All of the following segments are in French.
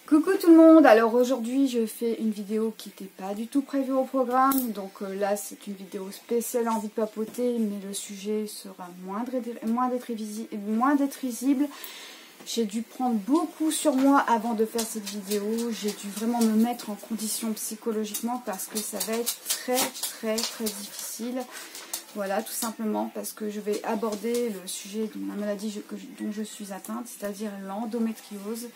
Coucou tout le monde, alors aujourd'hui je fais une vidéo qui n'était pas du tout prévue au programme, donc là c'est une vidéo spéciale envie de papoter, mais le sujet sera moins d'être visible. J'ai dû prendre beaucoup sur moi avant de faire cette vidéo, j'ai dû vraiment me mettre en condition psychologiquement parce que ça va être très difficile. Voilà, tout simplement parce que je vais aborder le sujet de la maladie dont je suis atteinte, c'est-à-dire l'endométriose.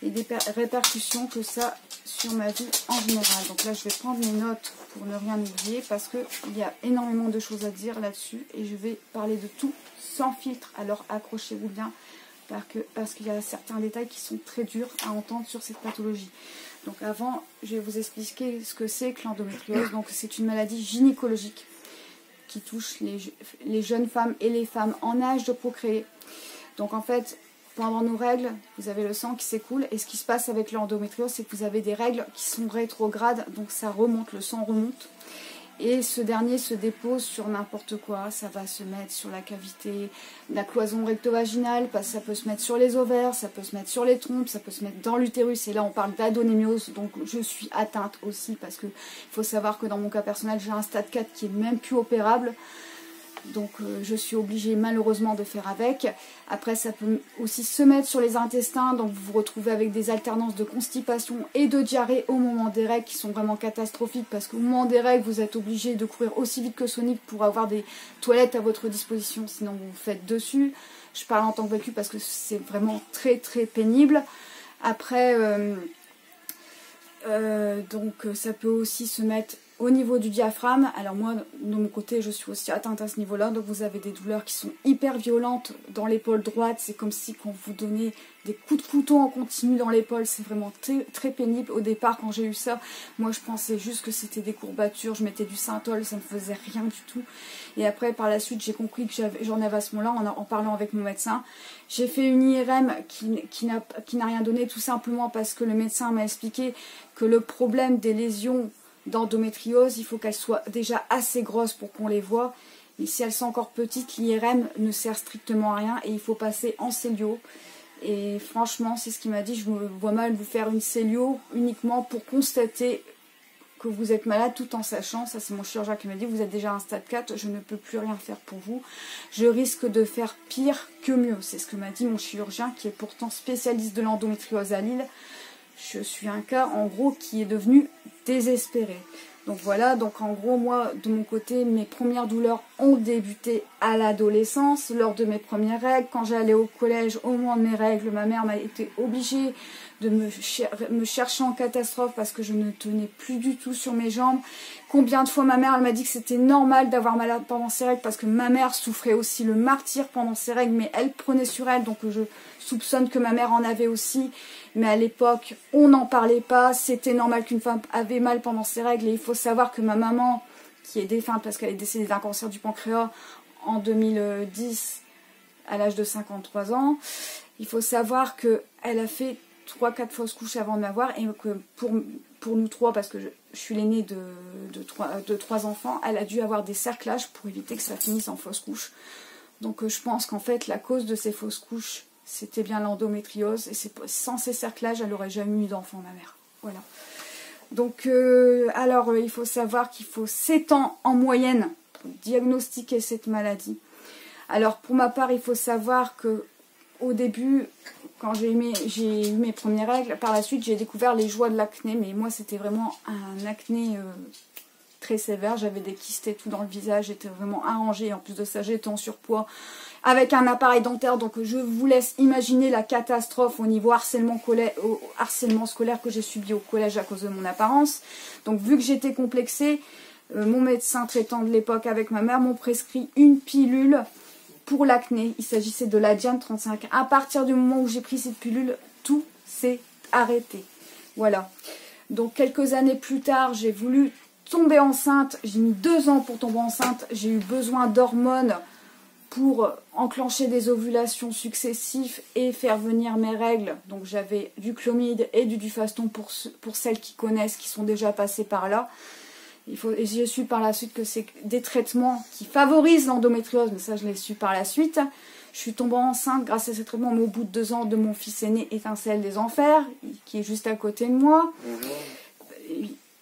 Et des répercussions que ça sur ma vie en général. Donc là je vais prendre mes notes pour ne rien oublier parce qu'il y a énormément de choses à dire là-dessus et je vais parler de tout sans filtre. Alors accrochez-vous bien parce qu'il y a certains détails qui sont très durs à entendre sur cette pathologie. Donc avant je vais vous expliquer ce que c'est que l'endométriose. Donc c'est une maladie gynécologique qui touche les jeunes femmes et les femmes en âge de procréer. Donc en fait, pendant nos règles, vous avez le sang qui s'écoule et ce qui se passe avec l'endométriose, c'est que vous avez des règles qui sont rétrogrades, donc ça remonte, le sang remonte. Et ce dernier se dépose sur n'importe quoi, ça va se mettre sur la cavité, la cloison recto-vaginale, ça peut se mettre sur les ovaires, ça peut se mettre sur les trompes, ça peut se mettre dans l'utérus. Et là on parle d'adénomiose, donc je suis atteinte aussi parce qu'il faut savoir que dans mon cas personnel, j'ai un stade 4 qui est même plus opérable. Donc je suis obligée malheureusement de faire avec. Après ça peut aussi se mettre sur les intestins, donc vous vous retrouvez avec des alternances de constipation et de diarrhée au moment des règles qui sont vraiment catastrophiques parce qu'au moment des règles vous êtes obligé de courir aussi vite que Sonic pour avoir des toilettes à votre disposition, sinon vous vous faites dessus. Je parle en tant que vécu parce que c'est vraiment très pénible. Après donc ça peut aussi se mettre au niveau du diaphragme. Alors moi de mon côté je suis aussi atteinte à ce niveau là, donc vous avez des douleurs qui sont hyper violentes dans l'épaule droite, c'est comme si quand vous donnez des coups de couteau en continu dans l'épaule, c'est vraiment très pénible. Au départ quand j'ai eu ça, moi je pensais juste que c'était des courbatures, je mettais du Synthol, ça ne faisait rien du tout. Et après par la suite j'ai compris que j'en avais à ce moment-là en parlant avec mon médecin. J'ai fait une IRM qui n'a rien donné, tout simplement parce que le médecin m'a expliqué que le problème des lésions d'endométriose, il faut qu'elles soient déjà assez grosses pour qu'on les voit. Mais si elles sont encore petites, l'IRM ne sert strictement à rien et il faut passer en cellio. Et franchement, c'est ce qu'il m'a dit, je me vois mal vous faire une cellio uniquement pour constater que vous êtes malade tout en sachant, ça c'est mon chirurgien qui m'a dit, vous êtes déjà à un stade 4, je ne peux plus rien faire pour vous. Je risque de faire pire que mieux. C'est ce que m'a dit mon chirurgien qui est pourtant spécialiste de l'endométriose à Lille. Je suis un cas en gros qui est devenu désespéré. Donc voilà, donc en gros moi de mon côté mes premières douleurs ont débuté à l'adolescence, lors de mes premières règles. Quand j'allais au collège au moment de mes règles, ma mère m'a été obligée de me chercher en catastrophe parce que je ne tenais plus du tout sur mes jambes. Combien de fois ma mère elle m'a dit que c'était normal d'avoir mal pendant ses règles parce que ma mère souffrait aussi le martyre pendant ses règles, mais elle prenait sur elle, donc je soupçonne que ma mère en avait aussi. Mais à l'époque, on n'en parlait pas, c'était normal qu'une femme avait mal pendant ses règles. Et il faut savoir que ma maman, qui est défunte parce qu'elle est décédée d'un cancer du pancréas en 2010, à l'âge de 53 ans, il faut savoir qu'elle a fait 3-4 fausses couches avant de m'avoir. Et que pour nous trois, parce que je suis l'aînée de 3 enfants, elle a dû avoir des cerclages pour éviter que ça finisse en fausse couche. Donc je pense qu'en fait, la cause de ces fausses couches, c'était bien l'endométriose, et sans ces cerclages, elle n'aurait jamais eu d'enfant, ma mère. Voilà. Donc, alors, il faut savoir qu'il faut 7 ans en moyenne pour diagnostiquer cette maladie. Alors, pour ma part, il faut savoir que au début, quand j'ai eu mes premières règles, par la suite, j'ai découvert les joies de l'acné, mais moi, c'était vraiment un acné très sévère. J'avais des kystes et tout dans le visage, j'étais vraiment arrangée. En plus de ça, j'étais en surpoids avec un appareil dentaire, donc je vous laisse imaginer la catastrophe au niveau harcèlement scolaire que j'ai subi au collège à cause de mon apparence. Donc vu que j'étais complexée, mon médecin traitant de l'époque avec ma mère m'ont prescrit une pilule pour l'acné. Il s'agissait de la Diane 35. À partir du moment où j'ai pris cette pilule, tout s'est arrêté. Voilà. Donc quelques années plus tard, j'ai voulu tomber enceinte. J'ai mis 2 ans pour tomber enceinte. J'ai eu besoin d'hormones pour enclencher des ovulations successives et faire venir mes règles. Donc j'avais du Clomid et du Dufaston pour celles qui connaissent, qui sont déjà passées par là. Et j'ai su par la suite que c'est des traitements qui favorisent l'endométriose, mais ça je l'ai su par la suite. Je suis tombée enceinte grâce à ce traitement, mais au bout de 2 ans de mon fils aîné Étincelle des Enfers, qui est juste à côté de moi.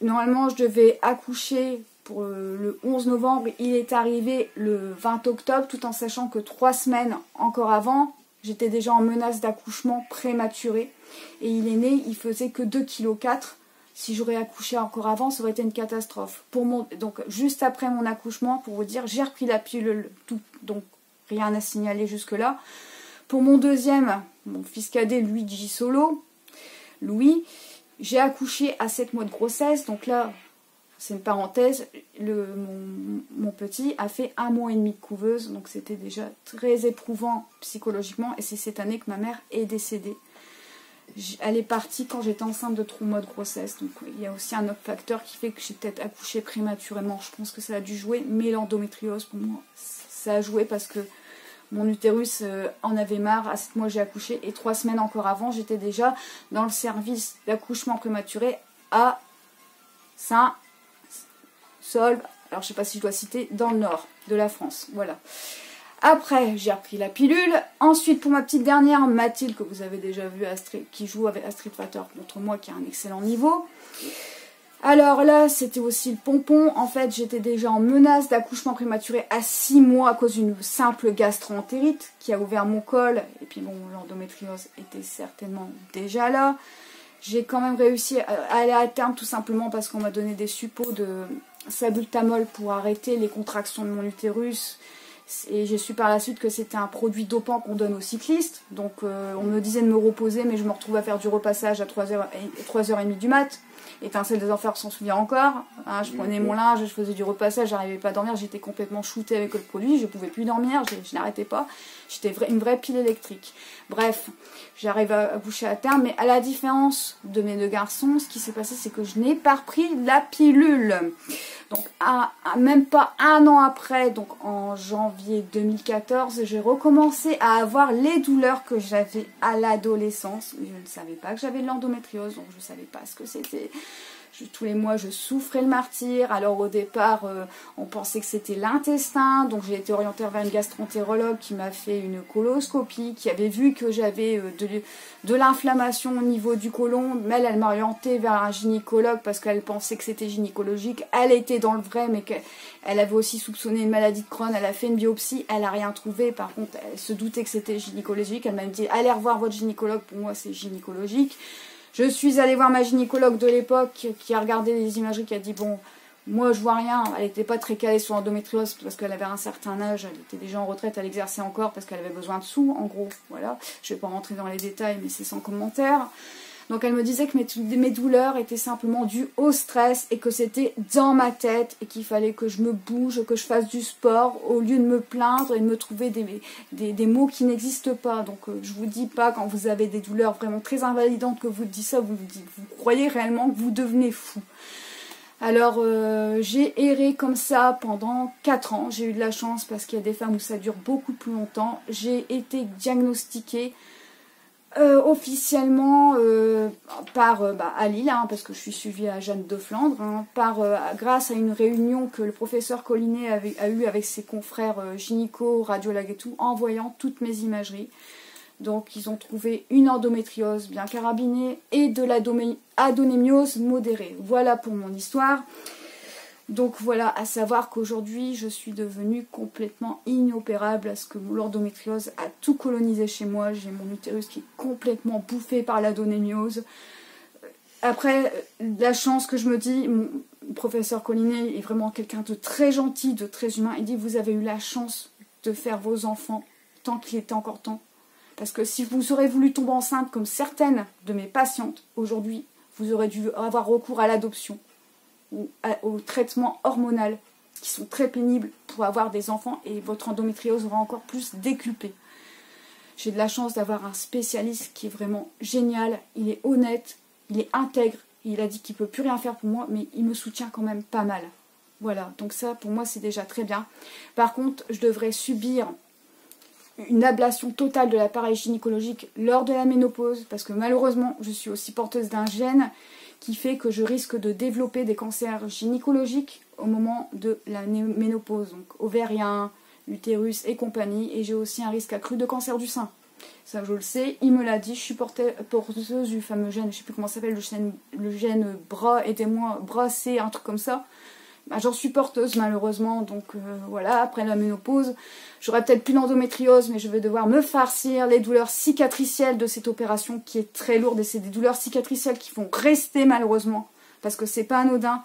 Normalement, je devais accoucher pour le 11 novembre. Il est arrivé le 20 octobre, tout en sachant que 3 semaines encore avant, j'étais déjà en menace d'accouchement prématuré. Et il est né, il faisait que 2,4 kg. Si j'aurais accouché encore avant, ça aurait été une catastrophe. Donc, juste après mon accouchement, pour vous dire, j'ai repris la pilule, tout, donc rien à signaler jusque-là. Pour mon deuxième, mon fils cadet, Luigi Solo, Louis, j'ai accouché à 7 mois de grossesse. Donc là, c'est une parenthèse, mon petit a fait 1 mois et demi de couveuse. Donc c'était déjà très éprouvant psychologiquement. Et c'est cette année que ma mère est décédée. Elle est partie quand j'étais enceinte de 3 mois de grossesse. Donc il y a aussi un autre facteur qui fait que j'ai peut-être accouché prématurément. Je pense que ça a dû jouer. Mais l'endométriose, pour moi, ça a joué parce que mon utérus en avait marre. À 7 mois, j'ai accouché. Et 3 semaines encore avant, j'étais déjà dans le service d'accouchement prématuré à Saint-Saulve. Alors je ne sais pas si je dois citer, dans le nord de la France. Voilà. Après, j'ai repris la pilule. Ensuite, pour ma petite dernière, Mathilde, que vous avez déjà vu, qui joue à Street Fighter contre moi, qui a un excellent niveau. Alors là, c'était aussi le pompon. En fait, j'étais déjà en menace d'accouchement prématuré à 6 mois à cause d'une simple gastro-entérite qui a ouvert mon col. Et puis bon, l'endométriose était certainement déjà là. J'ai quand même réussi à aller à terme tout simplement parce qu'on m'a donné des suppos de salbutamol pour arrêter les contractions de mon utérus. Et j'ai su par la suite que c'était un produit dopant qu'on donne aux cyclistes. Donc on me disait de me reposer, mais je me retrouvais à faire du repassage à 3h30 du mat. Étincelle des Enfers s'en souvient encore. Hein, je prenais mon linge, je faisais du repassage, j'arrivais pas à dormir, j'étais complètement shootée avec le produit, je pouvais plus dormir, je n'arrêtais pas. J'étais une vraie pile électrique. Bref, j'arrive à accoucher à terme, mais à la différence de mes 2 garçons, ce qui s'est passé, c'est que je n'ai pas repris la pilule. Donc, même pas 1 an après, donc en janvier 2014, j'ai recommencé à avoir les douleurs que j'avais à l'adolescence. Je ne savais pas que j'avais de l'endométriose, donc je ne savais pas ce que c'était. Tous les mois, je souffrais le martyre. Alors au départ, on pensait que c'était l'intestin. Donc j'ai été orientée vers une gastroentérologue qui m'a fait une coloscopie, qui avait vu que j'avais de l'inflammation au niveau du côlon. Mais elle m'a orientée vers un gynécologue parce qu'elle pensait que c'était gynécologique. Elle était dans le vrai, mais qu'elle avait aussi soupçonné une maladie de Crohn. Elle a fait une biopsie, elle n'a rien trouvé. Par contre, elle se doutait que c'était gynécologique. Elle m'a dit, allez revoir votre gynécologue. Pour moi, c'est gynécologique. Je suis allée voir ma gynécologue de l'époque qui a regardé les imageries, qui a dit bon, moi je vois rien. Elle n'était pas très calée sur l'endométriose parce qu'elle avait un certain âge, elle était déjà en retraite, elle exerçait encore parce qu'elle avait besoin de sous, en gros. Voilà, je ne vais pas rentrer dans les détails, mais c'est sans commentaire. Donc elle me disait que mes douleurs étaient simplement dues au stress et que c'était dans ma tête et qu'il fallait que je me bouge, que je fasse du sport au lieu de me plaindre et de me trouver des mots qui n'existent pas. Donc je vous dis pas quand vous avez des douleurs vraiment très invalidantes que vous dites ça, vous croyez réellement que vous devenez fou. Alors j'ai erré comme ça pendant 4 ans. J'ai eu de la chance parce qu'il y a des femmes où ça dure beaucoup plus longtemps. J'ai été diagnostiquée officiellement à Lille, hein, parce que je suis suivie à Jeanne de Flandre, hein, grâce à une réunion que le professeur Collinet a eue avec ses confrères gynéco, radiologues et tout, en voyant toutes mes imageries. Donc ils ont trouvé une endométriose bien carabinée et de l'adénomiose modérée. Voilà pour mon histoire. Donc voilà, à savoir qu'aujourd'hui, je suis devenue complètement inopérable parce que l'endométriose a tout colonisé chez moi. J'ai mon utérus qui est complètement bouffé par l'adénomiose. Après, la chance que je me dis, mon professeur Collinet est vraiment quelqu'un de très gentil, de très humain. Il dit, vous avez eu la chance de faire vos enfants tant qu'il était encore temps. Parce que si vous aurez voulu tomber enceinte comme certaines de mes patientes, aujourd'hui, vous aurez dû avoir recours à l'adoption ou au traitement hormonal qui sont très pénibles pour avoir des enfants et votre endométriose aura encore plus décuplé. J'ai de la chance d'avoir un spécialiste qui est vraiment génial, il est honnête, il est intègre, il a dit qu'il ne peut plus rien faire pour moi, mais il me soutient quand même pas mal. Voilà, donc ça pour moi c'est déjà très bien. Par contre, je devrais subir une ablation totale de l'appareil gynécologique lors de la ménopause, parce que malheureusement je suis aussi porteuse d'un gène qui fait que je risque de développer des cancers gynécologiques au moment de la ménopause, donc ovariens, l'utérus et compagnie. Et j'ai aussi un risque accru de cancer du sein. Ça, je le sais, il me l'a dit. Je suis porteuse du fameux gène, je ne sais plus comment ça s'appelle, le gène bras, aidez-moi, bras C, un truc comme ça. Bah, j'en suis porteuse malheureusement, donc voilà, après la ménopause, j'aurai peut-être plus d'endométriose, mais je vais devoir me farcir les douleurs cicatricielles de cette opération qui est très lourde, et c'est des douleurs cicatricielles qui vont rester malheureusement, parce que c'est pas anodin.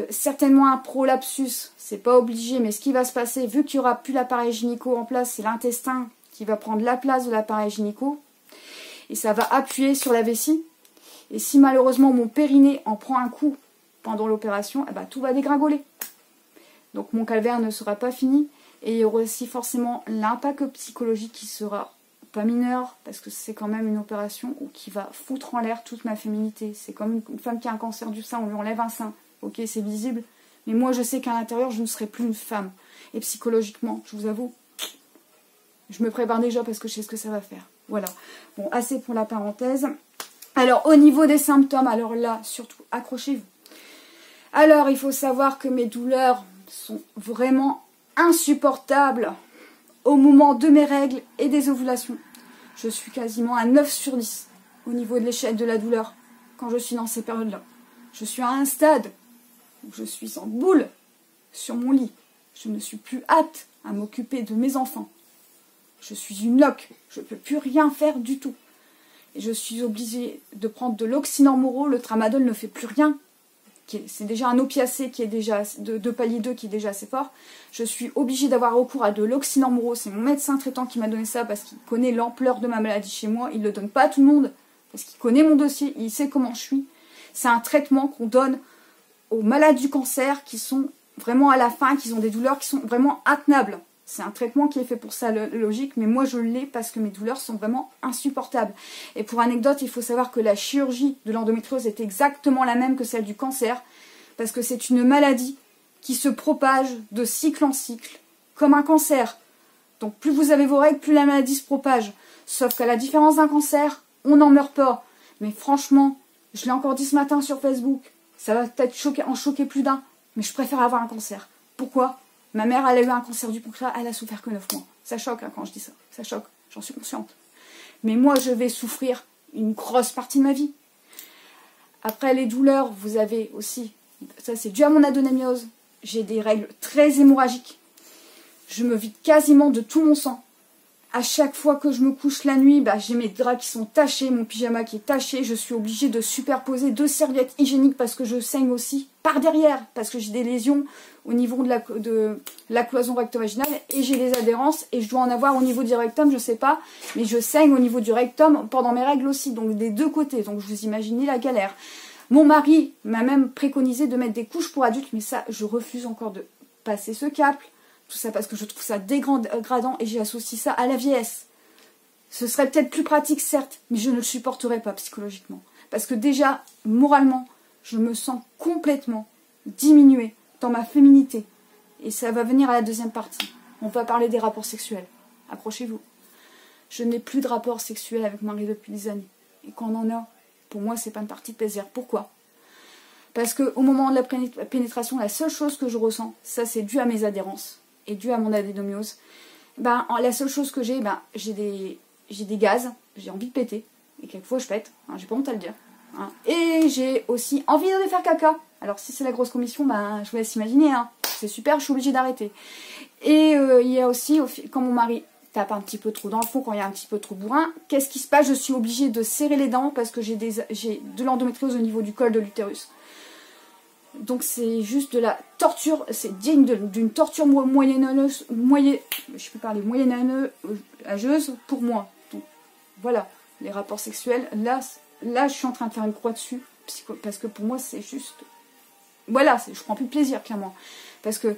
Certainement un prolapsus, c'est pas obligé, mais ce qui va se passer, vu qu'il n'y aura plus l'appareil gynéco en place, c'est l'intestin qui va prendre la place de l'appareil gynéco, et ça va appuyer sur la vessie, et si malheureusement mon périnée en prend un coup pendant l'opération, eh ben, tout va dégringoler. Donc mon calvaire ne sera pas fini. Et il y aura aussi forcément l'impact psychologique qui sera pas mineur, parce que c'est quand même une opération qui va foutre en l'air toute ma féminité. C'est comme une femme qui a un cancer du sein, on lui enlève un sein. Ok, c'est visible. Mais moi je sais qu'à l'intérieur je ne serai plus une femme. Et psychologiquement, je vous avoue, je me prépare déjà parce que je sais ce que ça va faire. Voilà. Bon, assez pour la parenthèse. Alors au niveau des symptômes, alors là, surtout, accrochez-vous. Alors, il faut savoir que mes douleurs sont vraiment insupportables au moment de mes règles et des ovulations. Je suis quasiment à 9 sur 10 au niveau de l'échelle de la douleur quand je suis dans ces périodes-là. Je suis à un stade où je suis en boule sur mon lit. Je ne suis plus apte à m'occuper de mes enfants. Je suis une loque. Je ne peux plus rien faire du tout. Et je suis obligée de prendre de l'oxynormoro. Le tramadol ne fait plus rien. C'est déjà un opiacé qui est déjà de palier 2 qui est déjà assez fort. Je suis obligée d'avoir recours à de l'oxynormoro. C'est mon médecin traitant qui m'a donné ça parce qu'il connaît l'ampleur de ma maladie chez moi. Il ne le donne pas à tout le monde parce qu'il connaît mon dossier, il sait comment je suis. C'est un traitement qu'on donne aux malades du cancer qui sont vraiment à la fin, qui ont des douleurs qui sont vraiment intenables. C'est un traitement qui est fait pour ça, logique, mais moi je l'ai parce que mes douleurs sont vraiment insupportables. Et pour anecdote, il faut savoir que la chirurgie de l'endométriose est exactement la même que celle du cancer, parce que c'est une maladie qui se propage de cycle en cycle, comme un cancer. Donc plus vous avez vos règles, plus la maladie se propage. Sauf qu'à la différence d'un cancer, on n'en meurt pas. Mais franchement, je l'ai encore dit ce matin sur Facebook, ça va peut-être en choquer plus d'un, mais je préfère avoir un cancer. Pourquoi ? Ma mère, elle a eu un cancer du pancréas, elle a souffert que 9 mois. Ça choque hein, quand je dis ça, ça choque, j'en suis consciente. Mais moi, je vais souffrir une grosse partie de ma vie. Après les douleurs, vous avez aussi, ça c'est dû à mon adenomiose, j'ai des règles très hémorragiques. Je me vide quasiment de tout mon sang. À chaque fois que je me couche la nuit, bah, j'ai mes draps qui sont tachés, mon pyjama qui est taché. Je suis obligée de superposer 2 serviettes hygiéniques parce que je saigne aussi par derrière. Parce que j'ai des lésions au niveau de la cloison recto-vaginale et j'ai des adhérences. Et je dois en avoir au niveau du rectum, je sais pas. Mais je saigne au niveau du rectum pendant mes règles aussi. Donc des deux côtés. Donc je vous imaginez la galère. Mon mari m'a même préconisé de mettre des couches pour adultes. Mais ça, je refuse encore de passer ce cap. Tout ça parce que je trouve ça dégradant et j'associe ça à la vieillesse. Ce serait peut-être plus pratique, certes, mais je ne le supporterais pas psychologiquement. Parce que déjà, moralement, je me sens complètement diminuée dans ma féminité. Et ça va venir à la deuxième partie. On va parler des rapports sexuels. Accrochez-vous. Je n'ai plus de rapport sexuel avec mon mari depuis des années. Et quand on en a, pour moi, c'est pas une partie de plaisir. Pourquoi ? Parce qu'au moment de la pénétration, la seule chose que je ressens, ça c'est dû à mes adhérences. Et dû à mon adénomiose, ben, la seule chose que j'ai, ben, j'ai des gaz, j'ai envie de péter, et quelquefois je pète, hein, j'ai pas honte à le dire. Hein. Et j'ai aussi envie de faire caca. Alors si c'est la grosse commission, ben, je vous laisse imaginer, hein. C'est super, je suis obligée d'arrêter. Et il y a aussi, quand mon mari tape un petit peu trop dans le fond, quand il y a un petit peu trop bourrin, qu'est-ce qui se passe? Je suis obligée de serrer les dents parce que j'ai de l'endométriose au niveau du col de l'utérus. Donc c'est juste de la torture, c'est digne d'une torture moyenâgeuse pour moi. Donc voilà, les rapports sexuels, là je suis en train de faire une croix dessus, parce que pour moi c'est juste, voilà, je prends plus de plaisir clairement. Parce que,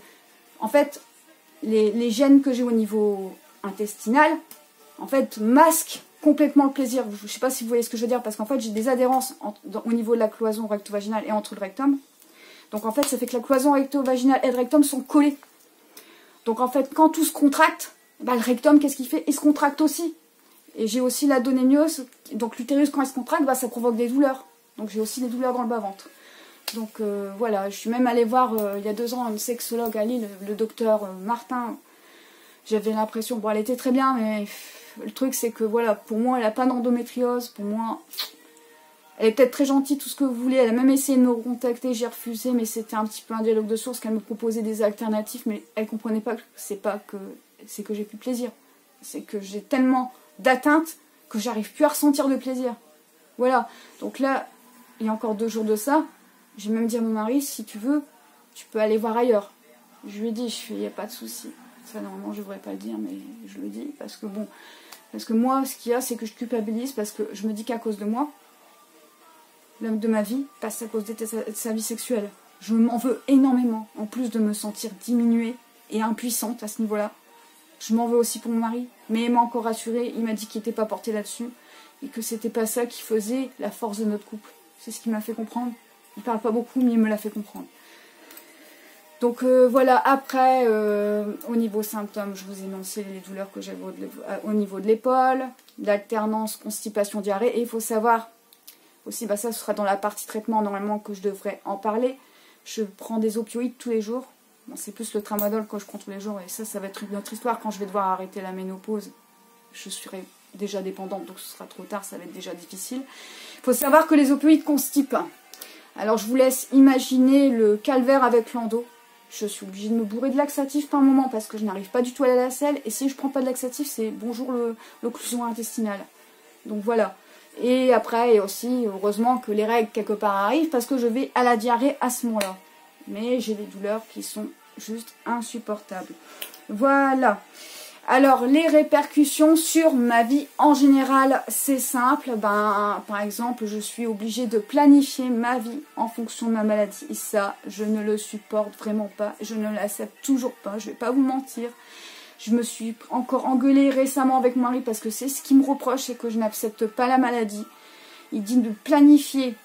en fait, les gènes que j'ai au niveau intestinal, en fait, masquent complètement le plaisir. Je sais pas si vous voyez ce que je veux dire, parce qu'en fait j'ai des adhérences au niveau de la cloison recto-vaginale et entre le rectum. Donc en fait, ça fait que la cloison recto-vaginale et le rectum sont collés. Donc en fait, quand tout se contracte, bah, le rectum, qu'est-ce qu'il fait? Il se contracte aussi. Et j'ai aussi l'adonémiose. Donc l'utérus, quand il se contracte, bah, ça provoque des douleurs. Donc j'ai aussi des douleurs dans le bas-ventre. Donc voilà, je suis même allée voir il y a 2 ans une sexologue à Lille, le docteur Martin. J'avais l'impression, bon elle était très bien, mais le truc c'est que voilà, pour moi elle n'a pas d'endométriose, pour moi elle est peut-être très gentille, tout ce que vous voulez, elle a même essayé de me recontacter, j'ai refusé, mais c'était un petit peu un dialogue de source, qu'elle me proposait des alternatives, mais elle comprenait pas que c'est que j'ai plus de plaisir, c'est que j'ai tellement d'atteinte que j'arrive plus à ressentir de plaisir. Voilà, donc là, il y a encore 2 jours de ça, j'ai même dit à mon mari, si tu veux, tu peux aller voir ailleurs. Je lui ai dit, il n'y a pas de souci. Ça, normalement, je ne devrais pas le dire, mais je le dis, parce que bon, parce que moi, ce qu'il y a, c'est que je culpabilise, parce que je me dis qu'à cause de moi, l'homme de ma vie passe à cause de sa vie sexuelle. Je m'en veux énormément, en plus de me sentir diminuée et impuissante à ce niveau-là. Je m'en veux aussi pour mon mari, mais il m'a encore rassurée, il m'a dit qu'il n'était pas porté là-dessus, et que c'était pas ça qui faisait la force de notre couple. C'est ce qui m'a fait comprendre. Il parle pas beaucoup, mais il me l'a fait comprendre. Donc voilà, après, au niveau symptômes, je vous ai énoncé les douleurs que j'avais au niveau de l'épaule, l'alternance, constipation, diarrhée, et il faut savoir, aussi, bah ça ce sera dans la partie traitement normalement que je devrais en parler, je prends des opioïdes tous les jours, bon, c'est plus le tramadol que je prends tous les jours, et ça va être une autre histoire, quand je vais devoir arrêter la ménopause, je serai déjà dépendante, donc ce sera trop tard, ça va être déjà difficile. Il faut savoir que les opioïdes constipent. Alors je vous laisse imaginer le calvaire avec l'endo. Je suis obligée de me bourrer de laxatif par moment parce que je n'arrive pas du tout à aller à la selle. Et si je prends pas de laxatif, c'est bonjour l'occlusion intestinale. Donc voilà. Et après, et aussi, heureusement que les règles quelque part arrivent parce que je vais à la diarrhée à ce moment-là. Mais j'ai des douleurs qui sont juste insupportables. Voilà. Alors, les répercussions sur ma vie en général, c'est simple. Par exemple, je suis obligée de planifier ma vie en fonction de ma maladie. Et ça, je ne le supporte vraiment pas. Je ne l'accepte toujours pas. Je ne vais pas vous mentir. Je me suis encore engueulée récemment avec mon mari parce que c'est ce qu'il me reproche, c'est que je n'accepte pas la maladie. Il dit de planifier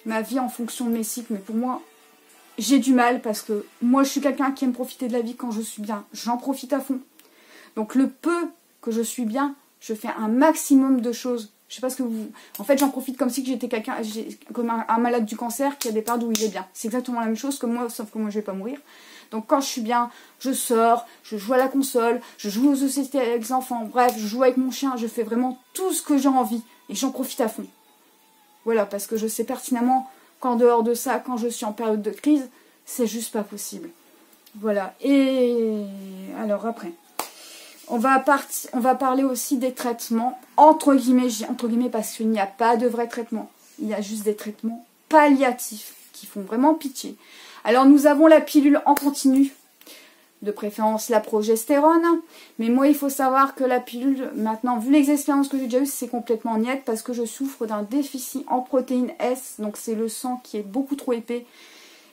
ma vie en fonction de mes cycles. Mais pour moi, j'ai du mal parce que moi, je suis quelqu'un qui aime profiter de la vie quand je suis bien. J'en profite à fond. Donc le peu que je suis bien, je fais un maximum de choses. Je sais pas ce que vous... En fait, j'en profite comme si j'étais quelqu'un, comme un malade du cancer qui a des périodes où il est bien. C'est exactement la même chose que moi, sauf que moi je vais pas mourir. Donc quand je suis bien, je sors, je joue à la console, je joue aux sociétés avec les enfants, bref, je joue avec mon chien, je fais vraiment tout ce que j'ai envie. Et j'en profite à fond. Voilà, parce que je sais pertinemment qu'en dehors de ça, quand je suis en période de crise, c'est juste pas possible. Voilà. Et alors après... On va parler aussi des traitements, entre guillemets parce qu'il n'y a pas de vrai traitement. Il y a juste des traitements palliatifs qui font vraiment pitié. Alors nous avons la pilule en continu, de préférence la progestérone. Mais moi il faut savoir que la pilule, maintenant, vu les expériences que j'ai déjà eues, c'est complètement niette parce que je souffre d'un déficit en protéine S. Donc c'est le sang qui est beaucoup trop épais.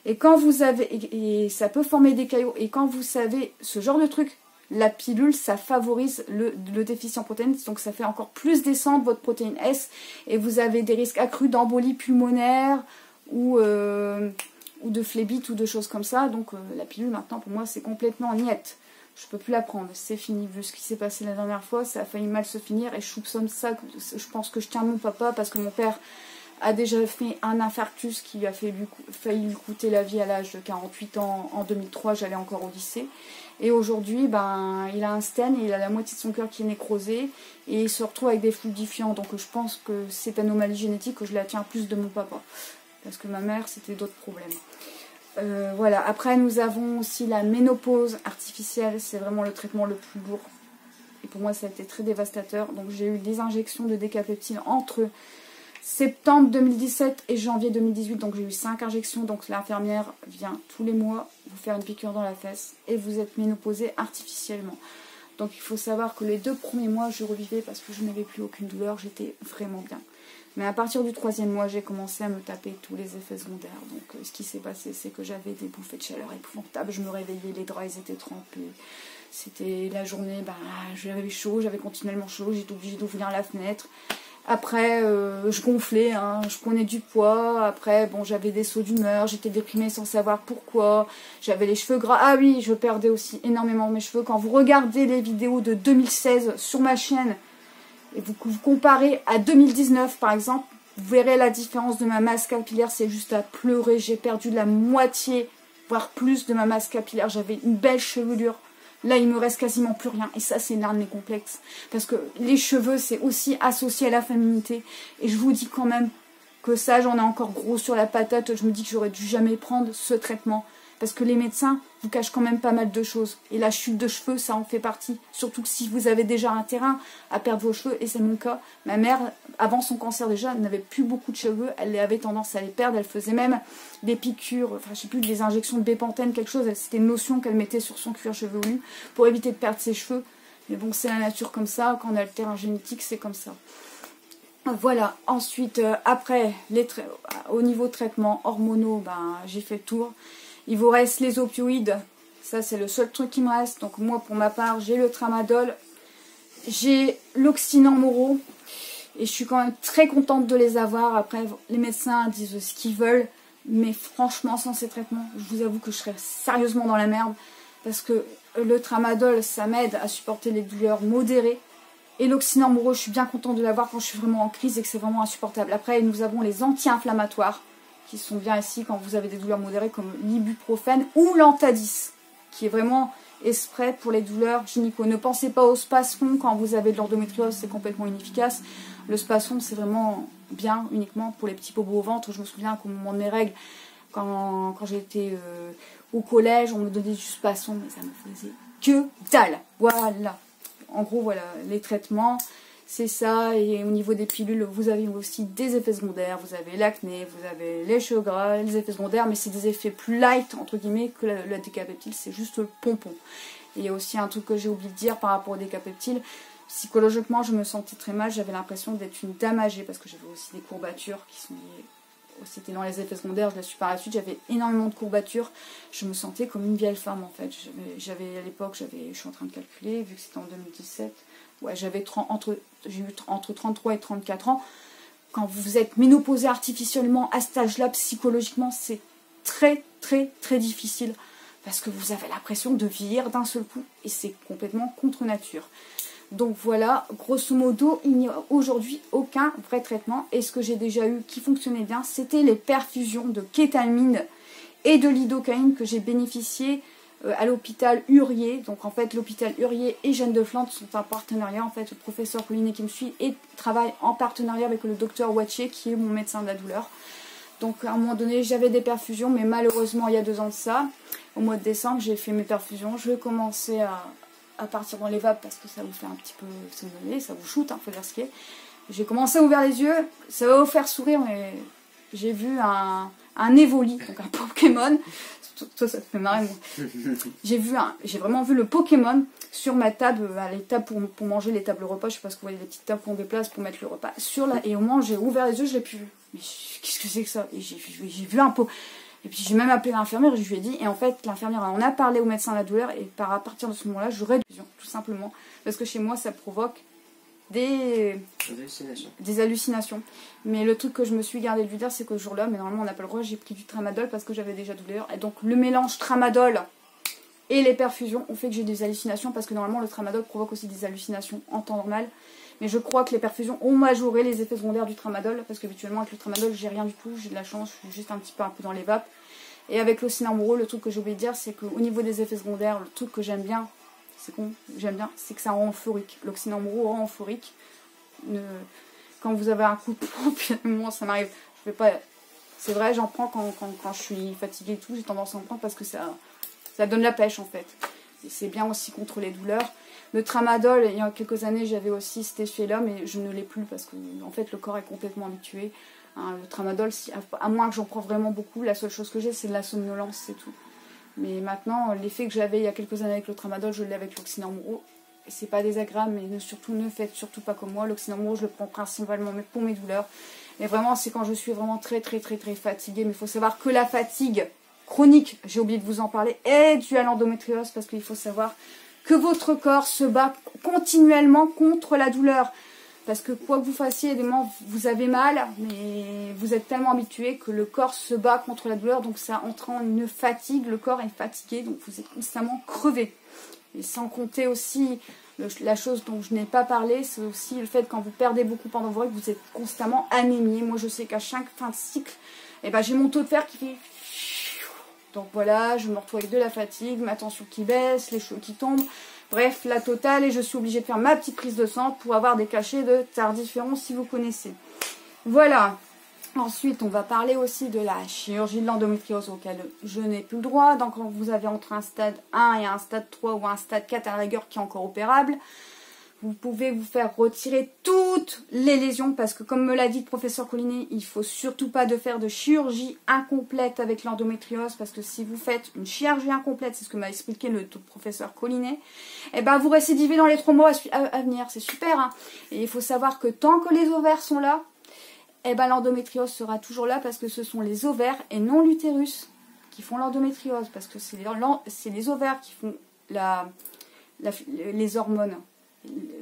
Et quand vous avez, et ça peut former des caillots, et quand vous savez ce genre de truc, la pilule, ça favorise le déficit en protéines, donc ça fait encore plus descendre votre protéine S, et vous avez des risques accrus d'embolie pulmonaire, ou de phlébite, ou de choses comme ça. Donc la pilule, maintenant, pour moi, c'est complètement niette. Je peux plus la prendre, c'est fini. Vu ce qui s'est passé la dernière fois, ça a failli mal se finir, et je soupçonne ça, je pense que je tiens mon papa, parce que mon père a déjà fait un infarctus qui a failli lui coûter la vie à l'âge de 48 ans. En 2003, j'allais encore au lycée. Et aujourd'hui, il a un stent et il a la moitié de son cœur qui est nécrosé. Et il se retrouve avec des fluidifiants. Donc je pense que cette anomalie génétique, que je la tiens plus de mon papa. Parce que ma mère, c'était d'autres problèmes. Voilà. Après, nous avons aussi la ménopause artificielle. C'est vraiment le traitement le plus lourd. Et pour moi, ça a été très dévastateur. Donc j'ai eu des injections de décapeptine entre septembre 2017 et janvier 2018, donc j'ai eu 5 injections. Donc l'infirmière vient tous les mois vous faire une piqûre dans la fesse et vous êtes ménopausée artificiellement. Donc il faut savoir que les 2 premiers mois je revivais parce que je n'avais plus aucune douleur, j'étais vraiment bien. Mais à partir du 3e mois, j'ai commencé à me taper tous les effets secondaires. Donc ce qui s'est passé, c'est que j'avais des bouffées de chaleur épouvantables. Je me réveillais, les draps ils étaient trempés. C'était la journée, j'avais chaud, j'avais continuellement chaud, j'étais obligée d'ouvrir la fenêtre. Après, je gonflais, je prenais du poids. Après, bon, j'avais des sauts d'humeur, j'étais déprimée sans savoir pourquoi. J'avais les cheveux gras. Ah oui, je perdais aussi énormément mes cheveux. Quand vous regardez les vidéos de 2016 sur ma chaîne, et vous comparez à 2019, par exemple, Vous verrez la différence de ma masse capillaire, c'est juste à pleurer. J'ai perdu la moitié, voire plus de ma masse capillaire. J'avais une belle chevelure. Là, il me reste quasiment plus rien. Et ça, c'est l'un de mes complexes. Parce que les cheveux, c'est aussi associé à la féminité. Et je vous dis quand même que ça, j'en ai encore gros sur la patate. Je me dis que j'aurais dû jamais prendre ce traitement. Parce que les médecins vous cachent quand même pas mal de choses. Et la chute de cheveux, ça en fait partie. Surtout que si vous avez déjà un terrain à perdre vos cheveux, et c'est mon cas. Ma mère, avant son cancer déjà, n'avait plus beaucoup de cheveux. Elle avait tendance à les perdre. Elle faisait même des piqûres, enfin je sais plus, des injections de bépantène, quelque chose. C'était une notion qu'elle mettait sur son cuir chevelu pour éviter de perdre ses cheveux. Mais bon, c'est la nature comme ça. Quand on a le terrain génétique, c'est comme ça. Voilà, ensuite, après, au niveau traitement hormonaux, ben, j'ai fait le tour. Il vous reste les opioïdes, ça c'est le seul truc qui me reste. Donc moi, pour ma part, j'ai le tramadol, j'ai l'oxynamoro, et je suis quand même très contente de les avoir. Après, les médecins disent ce qu'ils veulent, mais franchement, sans ces traitements, je vous avoue que je serais sérieusement dans la merde, parce que le tramadol, ça m'aide à supporter les douleurs modérées. Et l'oxynamoro, je suis bien contente de l'avoir quand je suis vraiment en crise et que c'est vraiment insupportable. Après, nous avons les anti-inflammatoires, qui sont bien ici quand vous avez des douleurs modérées, comme l'ibuprofène ou l'antadis, qui est vraiment exprès pour les douleurs gynéco. Ne pensez pas au spasfon quand vous avez de l'endométriose, c'est complètement inefficace. Le spasfon, c'est vraiment bien uniquement pour les petits bobos au ventre. Je me souviens qu'au moment de mes règles, quand j'étais au collège, on me donnait du spasfon, mais ça me faisait que dalle. Voilà. En gros, voilà, les traitements, c'est ça. Et au niveau des pilules, vous avez aussi des effets secondaires. Vous avez l'acné, vous avez les cheveux gras, les effets secondaires, mais c'est des effets plus light, entre guillemets, que la décapeptile. C'est juste le pompon. Et il y a aussi un truc que j'ai oublié de dire par rapport au décapeptile. Psychologiquement, je me sentais très mal. J'avais l'impression d'être une dame âgée, parce que j'avais aussi des courbatures qui sont liées. C'était dans les effets secondaires, je l'ai su par la suite, j'avais énormément de courbatures, je me sentais comme une vieille femme en fait. J'avais à l'époque, je suis en train de calculer, vu que c'était en 2017, ouais, j'ai eu entre 33 et 34 ans. Quand vous êtes ménopausée artificiellement à cet âge-là, psychologiquement, c'est très très très difficile, parce que vous avez l'impression de vieillir d'un seul coup, et c'est complètement contre nature. Donc voilà, grosso modo, il n'y a aujourd'hui aucun vrai traitement. Et ce que j'ai déjà eu qui fonctionnait bien, c'était les perfusions de kétamine et de lidocaïne que j'ai bénéficié à l'hôpital Hurier. Donc en fait, l'hôpital Hurier et Jeanne de Flandre sont en partenariat. En fait, le professeur Paulinet qui me suit et travaille en partenariat avec le docteur Wattier, qui est mon médecin de la douleur. Donc à un moment donné, j'avais des perfusions, mais malheureusement, il y a 2 ans de ça, au mois de décembre, j'ai fait mes perfusions. Je vais commencer à partir dans les vapes parce que ça vous fait un petit peu somnoler, ça vous shoot, faut dire ce qui est. J'ai commencé à ouvrir les yeux, ça va vous faire sourire, mais j'ai vu un Evoli, donc un Pokémon. Toi, ça te fait marrer, moi. J'ai vraiment vu le Pokémon sur ma table, les tables pour manger, les tables repas, je sais pas ce que vous voyez, les petites tables qu'on déplace pour mettre le repas. Et au moment où j'ai ouvert les yeux, je l'ai plus vu. Mais qu'est-ce que c'est que ça? Et j'ai vu un pot. Et puis j'ai même appelé l'infirmière, je lui ai dit, et en fait l'infirmière en a parlé au médecin de la douleur, et à partir de ce moment-là, j'aurais des illusions, tout simplement, parce que chez moi ça provoque des hallucinations. Mais le truc que je me suis gardé de lui dire, c'est qu'au jour-là, mais normalement on n'a pas le droit, j'ai pris du tramadol parce que j'avais déjà douleur, et donc le mélange tramadol et les perfusions ont fait que j'ai des hallucinations, parce que normalement le tramadol provoque aussi des hallucinations en temps normal. Mais je crois que les perfusions ont majoré les effets secondaires du tramadol, parce qu'habituellement avec le tramadol j'ai rien du tout, j'ai de la chance, je suis juste un peu dans les vapes. Et avec l'oxynamoro, le truc que j'ai oublié de dire, c'est qu'au niveau des effets secondaires, le truc que j'aime bien, c'est que ça rend euphorique. L'oxynamoro rend euphorique. Quand vous avez un coup de pompe, moi ça m'arrive, je vais pas. C'est vrai, j'en prends quand je suis fatiguée et tout, j'ai tendance à en prendre parce que ça donne la pêche en fait. Et c'est bien aussi contre les douleurs. Le tramadol, il y a quelques années, j'avais aussi cet effet-là, mais je ne l'ai plus parce que en fait, le corps est complètement habitué. Hein, le tramadol, à moins que j'en prends vraiment beaucoup, la seule chose que j'ai, c'est de la somnolence, c'est tout. Mais maintenant, l'effet que j'avais il y a quelques années avec le tramadol, je l'ai avec l'oxynamoro. Et c'est pas désagréable, mais ne faites surtout pas comme moi. L'oxynamoro, je le prends principalement pour mes douleurs. Et vraiment, c'est quand je suis vraiment très très très très fatiguée. Mais il faut savoir que la fatigue chronique, j'ai oublié de vous en parler, est due à l'endométriose, parce qu'il faut savoir que votre corps se bat continuellement contre la douleur. Parce que quoi que vous fassiez, vous avez mal, mais vous êtes tellement habitué que le corps se bat contre la douleur, donc ça entraîne une fatigue, le corps est fatigué, donc vous êtes constamment crevé. Et sans compter aussi La chose dont je n'ai pas parlé, c'est aussi le fait quand vous perdez beaucoup pendant vos règles, vous êtes constamment anémié. Moi, je sais qu'à chaque fin de cycle, eh ben, j'ai mon taux de fer qui fait... Donc voilà, je me retrouve avec de la fatigue, ma tension qui baisse, les cheveux qui tombent. Bref, la totale, et je suis obligée de faire ma petite prise de sang pour avoir des cachets de tardiféron si vous connaissez. Voilà. Ensuite, on va parler aussi de la chirurgie de l'endométriose auquel je n'ai plus le droit. Donc, quand vous avez entre un stade 1 et un stade 3 ou un stade 4 à la rigueur qui est encore opérable, vous pouvez vous faire retirer toutes les lésions parce que, comme me l'a dit le professeur Collinet, il ne faut surtout pas de faire de chirurgie incomplète avec l'endométriose parce que si vous faites une chirurgie incomplète, c'est ce que m'a expliqué le professeur Collinet, eh ben vous récidivez dans les 3 mois à venir. C'est super, hein. Et il faut savoir que tant que les ovaires sont là, eh ben l'endométriose sera toujours là parce que ce sont les ovaires et non l'utérus qui font l'endométriose parce que c'est les ovaires qui font les hormones.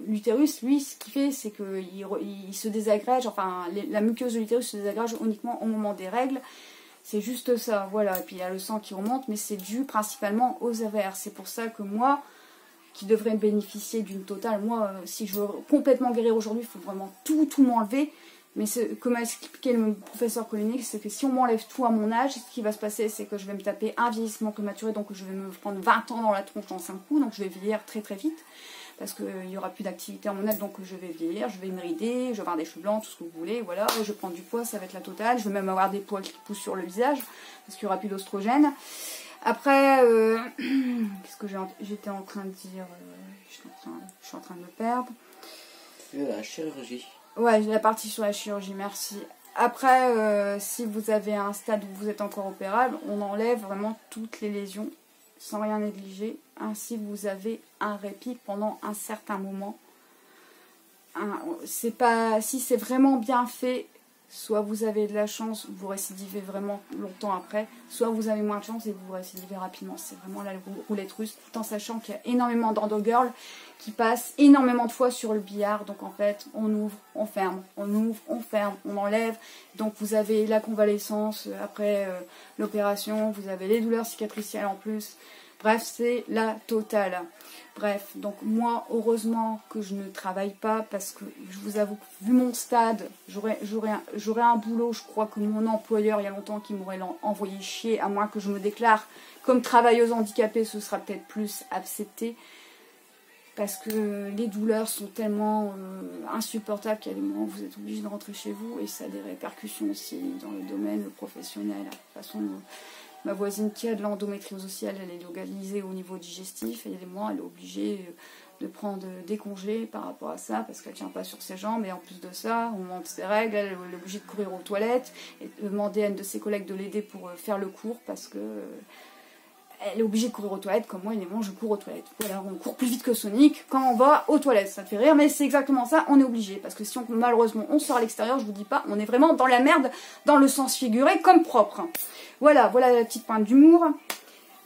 L'utérus, lui, ce qu'il fait, c'est qu'il se désagrège, enfin, la muqueuse de l'utérus se désagrège uniquement au moment des règles. C'est juste ça, voilà. Et puis il y a le sang qui remonte, mais c'est dû principalement aux ovaires. C'est pour ça que moi, qui devrais bénéficier d'une totale, moi, si je veux complètement guérir aujourd'hui, il faut vraiment tout m'enlever. Mais comme a expliqué le professeur Collinet, c'est que si on m'enlève tout à mon âge, ce qui va se passer, c'est que je vais me taper un vieillissement prématuré, donc je vais me prendre 20 ans dans la tronche en 5 coups, donc je vais vieillir très très vite. Parce qu'il n'y aura plus d'activité hormonale, donc je vais vieillir, je vais me rider, je vais avoir des cheveux blancs, tout ce que vous voulez, voilà, je vais prendre du poids, ça va être la totale, je vais même avoir des poils qui poussent sur le visage, parce qu'il n'y aura plus d'ostrogène. Après, qu'est-ce que j'étais en train de dire, je suis en train de me perdre. La chirurgie. Ouais, la partie sur la chirurgie, merci. Après, si vous avez un stade où vous êtes encore opérable, on enlève vraiment toutes les lésions, sans rien négliger. Ainsi, vous avez un répit pendant un certain moment. Si c'est vraiment bien fait, soit vous avez de la chance, vous récidivez vraiment longtemps après, soit vous avez moins de chance et vous récidivez rapidement. C'est vraiment la roulette russe, tout en sachant qu'il y a énormément d'endo-girls qui passent énormément de fois sur le billard. Donc en fait, on ouvre, on ferme, on ouvre, on ferme, on enlève. Donc vous avez la convalescence après l'opération, vous avez les douleurs cicatricielles en plus. Bref, c'est la totale. Bref, donc moi, heureusement que je ne travaille pas parce que je vous avoue, vu mon stade, j'aurais un boulot, je crois que mon employeur, il y a longtemps, qui m'aurait envoyé chier, à moins que je me déclare comme travailleuse handicapée, ce sera peut-être plus accepté. Parce que les douleurs sont tellement insupportables qu'il y a des moments où vous êtes obligé de rentrer chez vous et ça a des répercussions aussi dans le domaine professionnel. De toute façon, ma voisine qui a de l'endométriose aussi, elle est localisée au niveau digestif et il y a des moments, elle est obligée de prendre des congés par rapport à ça parce qu'elle ne tient pas sur ses jambes et en plus de ça, au moment de ses règles, elle est obligée de courir aux toilettes et de demander à une de ses collègues de l'aider pour faire le cours parce que elle est obligée de courir aux toilettes, comme moi, évidemment, je cours aux toilettes. Voilà, on court plus vite que Sonic quand on va aux toilettes. Ça te fait rire, mais c'est exactement ça, on est obligé. Parce que si malheureusement on sort à l'extérieur, je vous dis pas, on est vraiment dans la merde, dans le sens figuré, comme propre. Voilà la petite pointe d'humour.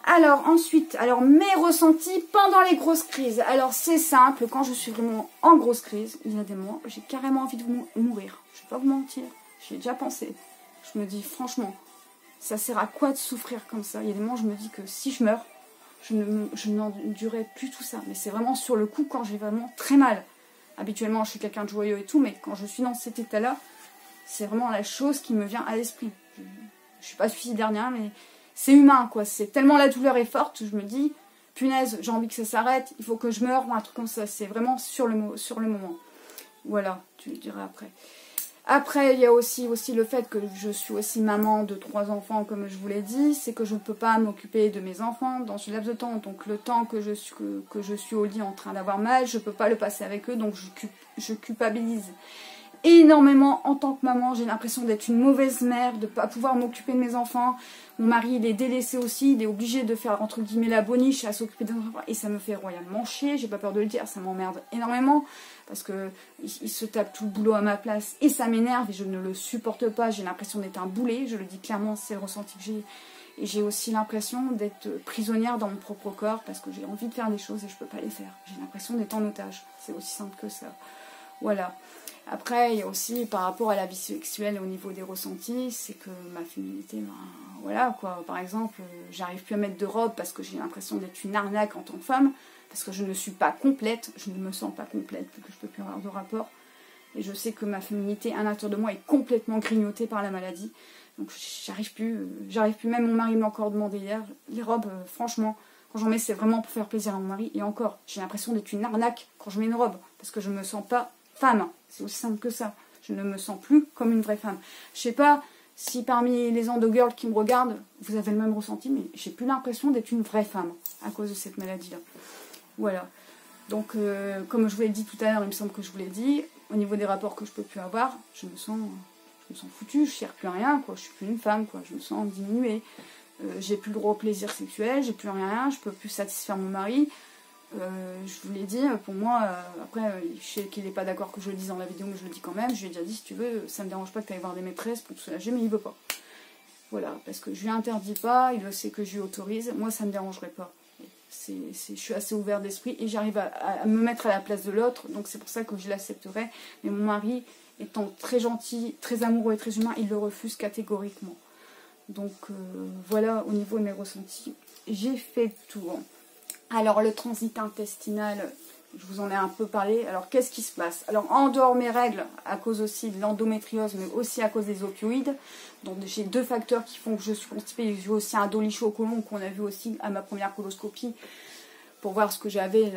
Alors ensuite, mes ressentis pendant les grosses crises. Alors c'est simple, quand je suis vraiment en grosse crise, il y a des moments, j'ai carrément envie de mourir. Je vais pas vous mentir, j'y ai déjà pensé. Je me dis franchement, ça sert à quoi de souffrir comme ça? Il y a des moments où je me dis que si je meurs, je n'endurerai plus tout ça. Mais c'est vraiment sur le coup quand j'ai vraiment très mal. Habituellement, je suis quelqu'un de joyeux et tout, mais quand je suis dans cet état-là, c'est vraiment la chose qui me vient à l'esprit. Je suis pas suicidaire ni rien, mais c'est humain, quoi. C'est tellement la douleur est forte, je me dis, punaise, j'ai envie que ça s'arrête, il faut que je meure ou un truc comme ça. C'est vraiment sur le moment. Voilà, tu le diras après. Après, il y a aussi le fait que je suis aussi maman de 3 enfants, comme je vous l'ai dit, c'est que je ne peux pas m'occuper de mes enfants dans ce laps de temps. Donc le temps que je suis au lit en train d'avoir mal, je ne peux pas le passer avec eux, donc je culpabilise énormément en tant que maman. J'ai l'impression d'être une mauvaise mère, de ne pas pouvoir m'occuper de mes enfants. Mon mari, il est délaissé aussi, il est obligé de faire, entre guillemets, la boniche à s'occuper des enfants. Et ça me fait royalement chier, j'ai pas peur de le dire, ça m'emmerde énormément. Parce que il se tape tout le boulot à ma place et ça m'énerve et je ne le supporte pas. J'ai l'impression d'être un boulet, je le dis clairement, c'est le ressenti que j'ai. Et j'ai aussi l'impression d'être prisonnière dans mon propre corps parce que j'ai envie de faire des choses et je peux pas les faire. J'ai l'impression d'être en otage, c'est aussi simple que ça. Voilà. Après, il y a aussi par rapport à la vie sexuelle au niveau des ressentis, c'est que ma féminité, voilà quoi. Par exemple, j'arrive plus à mettre de robe parce que j'ai l'impression d'être une arnaque en tant que femme. parce que je ne suis pas complète, je ne me sens pas complète, que je peux plus avoir de rapport. Et je sais que ma féminité à l'intérieur de moi est complètement grignotée par la maladie. Donc j'arrive plus, même mon mari m'a encore demandé hier, les robes, franchement, quand j'en mets c'est vraiment pour faire plaisir à mon mari. Et encore, j'ai l'impression d'être une arnaque quand je mets une robe, parce que je me sens pas femme, c'est aussi simple que ça. Je ne me sens plus comme une vraie femme. Je sais pas si parmi les endo-girls qui me regardent, vous avez le même ressenti, mais j'ai plus l'impression d'être une vraie femme à cause de cette maladie-là. Voilà. Donc, comme je vous l'ai dit tout à l'heure, il me semble que je vous l'ai dit, au niveau des rapports que je peux plus avoir, je me sens foutue, je ne sers plus à rien, quoi. Je suis plus une femme, quoi. Je me sens diminuée. J'ai plus le droit au plaisir sexuel, j'ai plus rien, je peux plus satisfaire mon mari. Je vous l'ai dit, pour moi, après, je sais qu'il n'est pas d'accord que je le dise dans la vidéo, mais je le dis quand même. Je lui ai déjà dit, si tu veux, ça me dérange pas que tu ailles voir des maîtresses pour te soulager, mais il veut pas. Voilà, parce que je lui interdis pas, il sait que je lui autorise, moi ça me dérangerait pas. Je suis assez ouvert d'esprit et j'arrive à me mettre à la place de l'autre, donc c'est pour ça que je l'accepterai. Mais mon mari, étant très gentil, très amoureux et très humain, il le refuse catégoriquement. Donc voilà, au niveau de mes ressentis, j'ai fait le tour. Alors le transit intestinal, je vous en ai un peu parlé. Alors qu'est-ce qui se passe? Alors en dehors de mes règles, à cause aussi de l'endométriose, mais aussi à cause des opioïdes, donc j'ai deux facteurs qui font que je suis constipée. J'ai aussi un dolicho au côlon qu'on a vu aussi à ma première coloscopie pour voir ce que j'avais.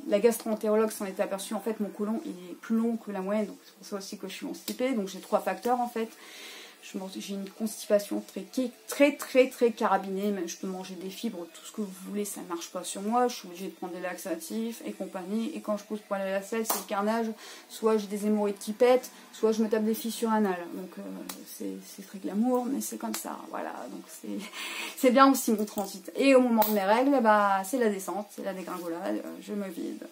La gastro-entérologue s'en était aperçue, en fait mon côlon il est plus long que la moyenne, donc c'est pour ça aussi que je suis constipée. Donc j'ai trois facteurs en fait. J'ai une constipation très carabinée, même je peux manger des fibres, tout ce que vous voulez, ça ne marche pas sur moi, je suis obligée de prendre des laxatifs et compagnie, et quand je pose pour aller à la selle, c'est le carnage, soit j'ai des hémorroïdes qui pètent, soit je me tape des fissures anales, donc c'est très glamour, mais c'est comme ça, voilà, donc c'est bien aussi mon transit. Et au moment de mes règles, bah, c'est la descente, c'est la dégringolade, je me vide,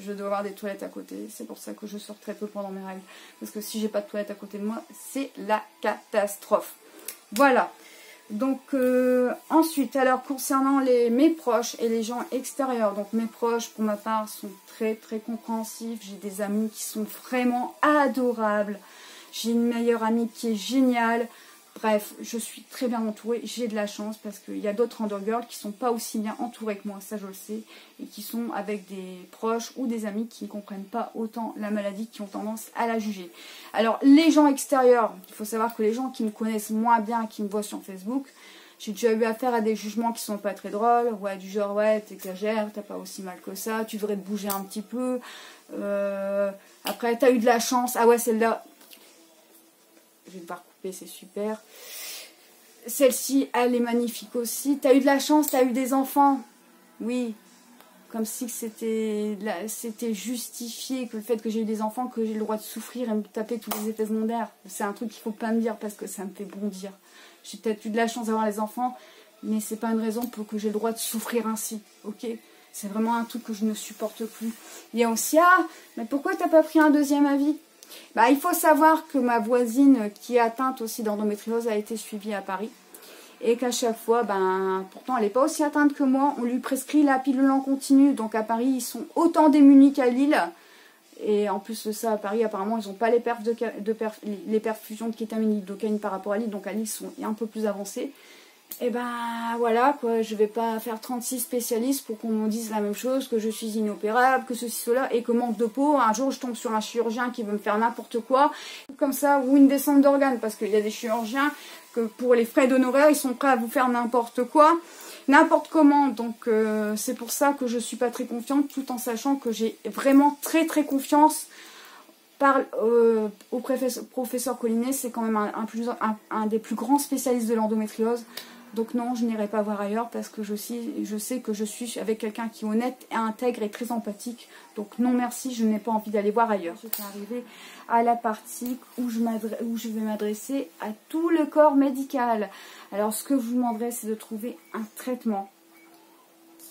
je dois avoir des toilettes à côté, c'est pour ça que je sors très peu pendant mes règles, parce que si j'ai pas de toilettes à côté de moi, c'est la catastrophe. Voilà, donc ensuite, alors concernant mes proches et les gens extérieurs, donc mes proches pour ma part sont très compréhensifs, j'ai des amis qui sont vraiment adorables, j'ai une meilleure amie qui est géniale. Bref, je suis très bien entourée, j'ai de la chance parce qu'il y a d'autres undergirls qui ne sont pas aussi bien entourés que moi, ça je le sais, et qui sont avec des proches ou des amis qui ne comprennent pas autant la maladie, qui ont tendance à la juger. Alors les gens extérieurs, il faut savoir que les gens qui me connaissent moins bien, qui me voient sur Facebook, j'ai déjà eu affaire à des jugements qui sont pas très drôles, ouais, du genre ouais t'exagères, t'as pas aussi mal que ça, tu devrais te bouger un petit peu, après t'as eu de la chance, ah ouais celle-là, je vais devoir couper, c'est super. Celle-ci, elle est magnifique aussi. T'as eu de la chance, t'as eu des enfants. Oui, comme si c'était justifié que le fait que j'ai eu des enfants, que j'ai le droit de souffrir et me taper tous les effets secondaires. C'est un truc qu'il faut pas me dire parce que ça me fait bondir. J'ai peut-être eu de la chance d'avoir les enfants, mais c'est pas une raison pour que j'ai le droit de souffrir ainsi, ok? C'est vraiment un truc que je ne supporte plus. Il y a aussi, ah, mais pourquoi t'as pas pris un deuxième avis? Bah, il faut savoir que ma voisine qui est atteinte aussi d'endométriose a été suivie à Paris. Et qu'à chaque fois, ben, pourtant elle n'est pas aussi atteinte que moi, on lui prescrit la pilule en continu. Donc à Paris, ils sont autant démunis qu'à Lille. Et en plus de ça, à Paris, apparemment, ils n'ont pas les perfusions de kétamine et lidocaïne par rapport à Lille. Donc à Lille, ils sont un peu plus avancés. Et ben voilà, quoi, je vais pas faire 36 spécialistes pour qu'on me dise la même chose, que je suis inopérable, que ceci, cela, et que manque de peau, un jour je tombe sur un chirurgien qui veut me faire n'importe quoi, comme ça, ou une descente d'organes, parce qu'il y a des chirurgiens que pour les frais d'honoraires, ils sont prêts à vous faire n'importe quoi, n'importe comment, donc c'est pour ça que je suis pas très confiante, tout en sachant que j'ai vraiment très confiance au professeur Collinet, c'est quand même un des plus grands spécialistes de l'endométriose. Donc non, je n'irai pas voir ailleurs parce que je sais que je suis avec quelqu'un qui est honnête, et intègre et très empathique. Donc non merci, je n'ai pas envie d'aller voir ailleurs. Je suis arrivée à la partie où je vais m'adresser à tout le corps médical. Alors ce que je vous demanderai, c'est de trouver un traitement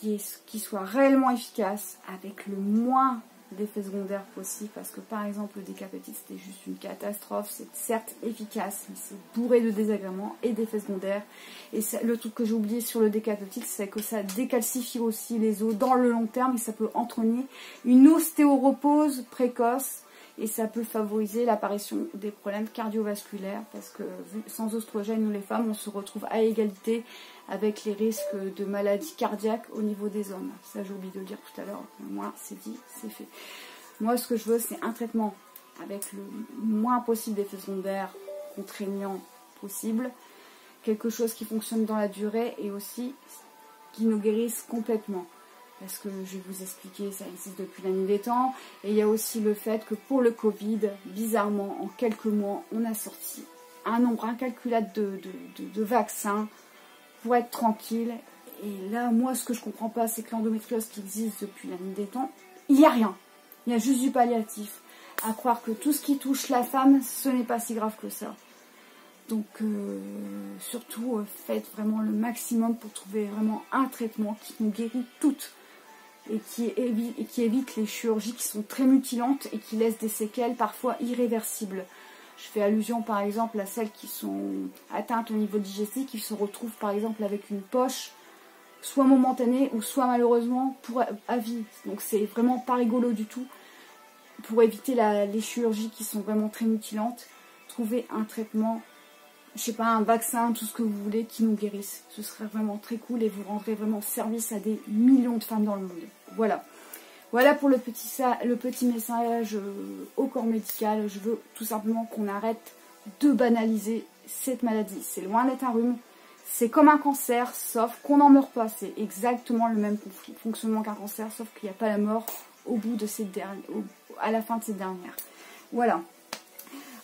qui soit réellement efficace, avec le moins d'effets secondaires possibles, parce que par exemple le décapotite c'était juste une catastrophe, c'est certes efficace mais c'est bourré de désagréments et d'effets secondaires. Et le truc que j'ai oublié sur le décapotite, c'est que ça décalcifie aussi les os dans le long terme et ça peut entraîner une ostéoporose précoce et ça peut favoriser l'apparition des problèmes cardiovasculaires parce que sans oestrogène, nous les femmes, on se retrouve à égalité avec les risques de maladies cardiaques au niveau des hommes. Ça, j'ai oublié de le dire tout à l'heure. Moi, c'est dit, c'est fait. Moi, ce que je veux, c'est un traitement avec le moins possible d'effets secondaires contraignants possible, quelque chose qui fonctionne dans la durée et aussi qui nous guérisse complètement. Parce que je vais vous expliquer, ça existe depuis la nuit des temps. Et il y a aussi le fait que pour le Covid, bizarrement, en quelques mois, on a sorti un nombre incalculable de vaccins pour être tranquille. Et là, moi, ce que je comprends pas, c'est que l'endométriose qui existe depuis la nuit des temps, il n'y a rien. Il y a juste du palliatif. À croire que tout ce qui touche la femme, ce n'est pas si grave que ça. Donc, surtout, faites vraiment le maximum pour trouver vraiment un traitement qui nous guérit toutes. Et qui évite les chirurgies qui sont très mutilantes et qui laissent des séquelles parfois irréversibles. Je fais allusion par exemple à celles qui sont atteintes au niveau digestif, qui se retrouvent par exemple avec une poche, soit momentanée ou soit malheureusement à vie. Donc c'est vraiment pas rigolo du tout. Pour éviter les chirurgies qui sont vraiment très mutilantes, trouver un traitement, je sais pas, un vaccin, tout ce que vous voulez, qui nous guérisse. Ce serait vraiment très cool et vous rendrez vraiment service à des millions de femmes dans le monde. Voilà. Voilà pour le petit message au corps médical. Je veux tout simplement qu'on arrête de banaliser cette maladie. C'est loin d'être un rhume. C'est comme un cancer, sauf qu'on n'en meurt pas. C'est exactement le même fonctionnement qu'un cancer, sauf qu'il n'y a pas la mort au bout de à la fin de cette dernière. Voilà.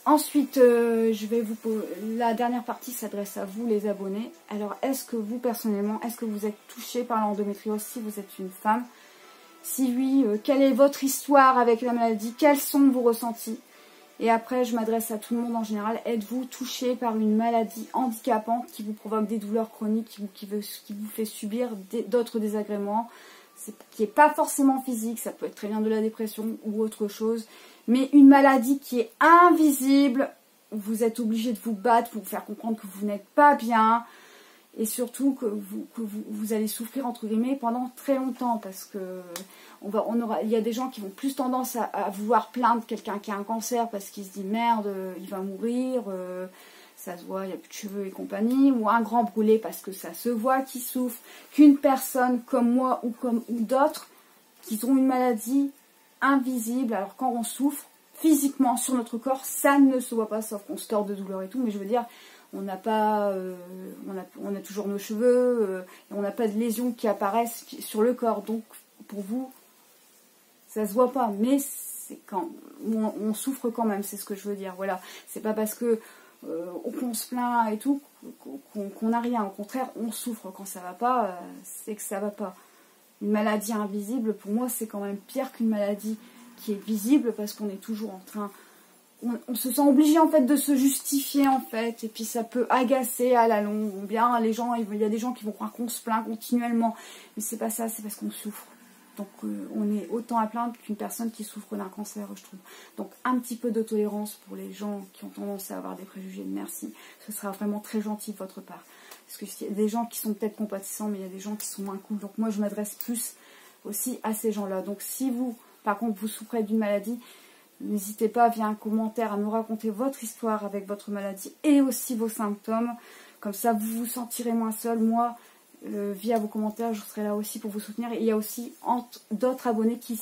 Ensuite, la dernière partie s'adresse à vous, les abonnés. Alors, est-ce que vous, personnellement, est-ce que vous êtes touché par l'endométriose si vous êtes une femme? Si oui, quelle est votre histoire avec la maladie? Quels sont vos ressentis? Et après, je m'adresse à tout le monde en général. Êtes-vous touché par une maladie handicapante qui vous provoque des douleurs chroniques, qui vous fait subir d'autres désagréments, qui n'est pas forcément physique, ça peut être très bien de la dépression ou autre chose, mais une maladie qui est invisible, vous êtes obligé de vous battre pour vous faire comprendre que vous n'êtes pas bien, et surtout que vous allez souffrir entre guillemets pendant très longtemps, parce que il y a des gens qui vont plus tendance à vouloir plaindre quelqu'un qui a un cancer parce qu'il se dit merde, il va mourir, ça se voit, il n'y a plus de cheveux et compagnie, ou un grand brûlé parce que ça se voit qu'il souffre, qu'une personne comme moi ou d'autres qui ont une maladie invisible. Alors quand on souffre physiquement sur notre corps, ça ne se voit pas, sauf qu'on se tord de douleur et tout, mais je veux dire, on n'a pas, on a toujours nos cheveux, et on n'a pas de lésions qui apparaissent sur le corps, donc pour vous, ça se voit pas, mais c'est quand on souffre quand même, c'est ce que je veux dire. Voilà, c'est pas parce que qu'on se plaint et tout qu'on n'a rien, au contraire, on souffre quand ça va pas, c'est que ça va pas. Une maladie invisible, pour moi, c'est quand même pire qu'une maladie qui est visible, parce qu'on est toujours en train... On se sent obligé, en fait, de se justifier, en fait, et puis ça peut agacer à la longue. Ou bien, les gens, il y a des gens qui vont croire qu'on se plaint continuellement, mais c'est pas ça, c'est parce qu'on souffre. Donc, on est autant à plaindre qu'une personne qui souffre d'un cancer, je trouve. Donc, un petit peu de tolérance pour les gens qui ont tendance à avoir des préjugés, merci. Ce sera vraiment très gentil de votre part. Parce qu'il y a des gens qui sont peut-être compatissants, mais il y a des gens qui sont moins cool. Donc moi, je m'adresse plus aussi à ces gens-là. Donc si vous, par contre, vous souffrez d'une maladie, n'hésitez pas via un commentaire à nous raconter votre histoire avec votre maladie et aussi vos symptômes. Comme ça, vous vous sentirez moins seul. Moi, via vos commentaires, je serai là aussi pour vous soutenir. Et il y a aussi d'autres abonnés qui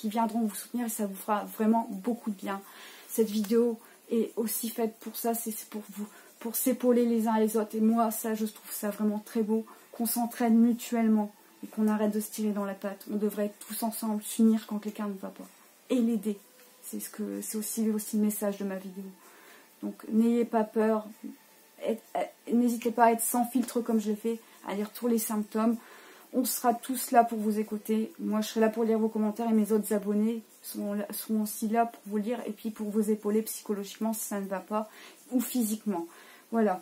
viendront vous soutenir et ça vous fera vraiment beaucoup de bien. Cette vidéo est aussi faite pour ça, c'est pour vous. Pour s'épauler les uns les autres. Et moi, ça, je trouve ça vraiment très beau, qu'on s'entraide mutuellement et qu'on arrête de se tirer dans la patte. On devrait tous ensemble s'unir quand quelqu'un ne va pas. Et l'aider. C'est aussi le message de ma vidéo. Donc, n'ayez pas peur. N'hésitez pas à être sans filtre comme je l'ai fait, à lire tous les symptômes. On sera tous là pour vous écouter. Moi, je serai là pour lire vos commentaires et mes autres abonnés seront aussi là pour vous lire et puis pour vous épauler psychologiquement si ça ne va pas ou physiquement. Voilà,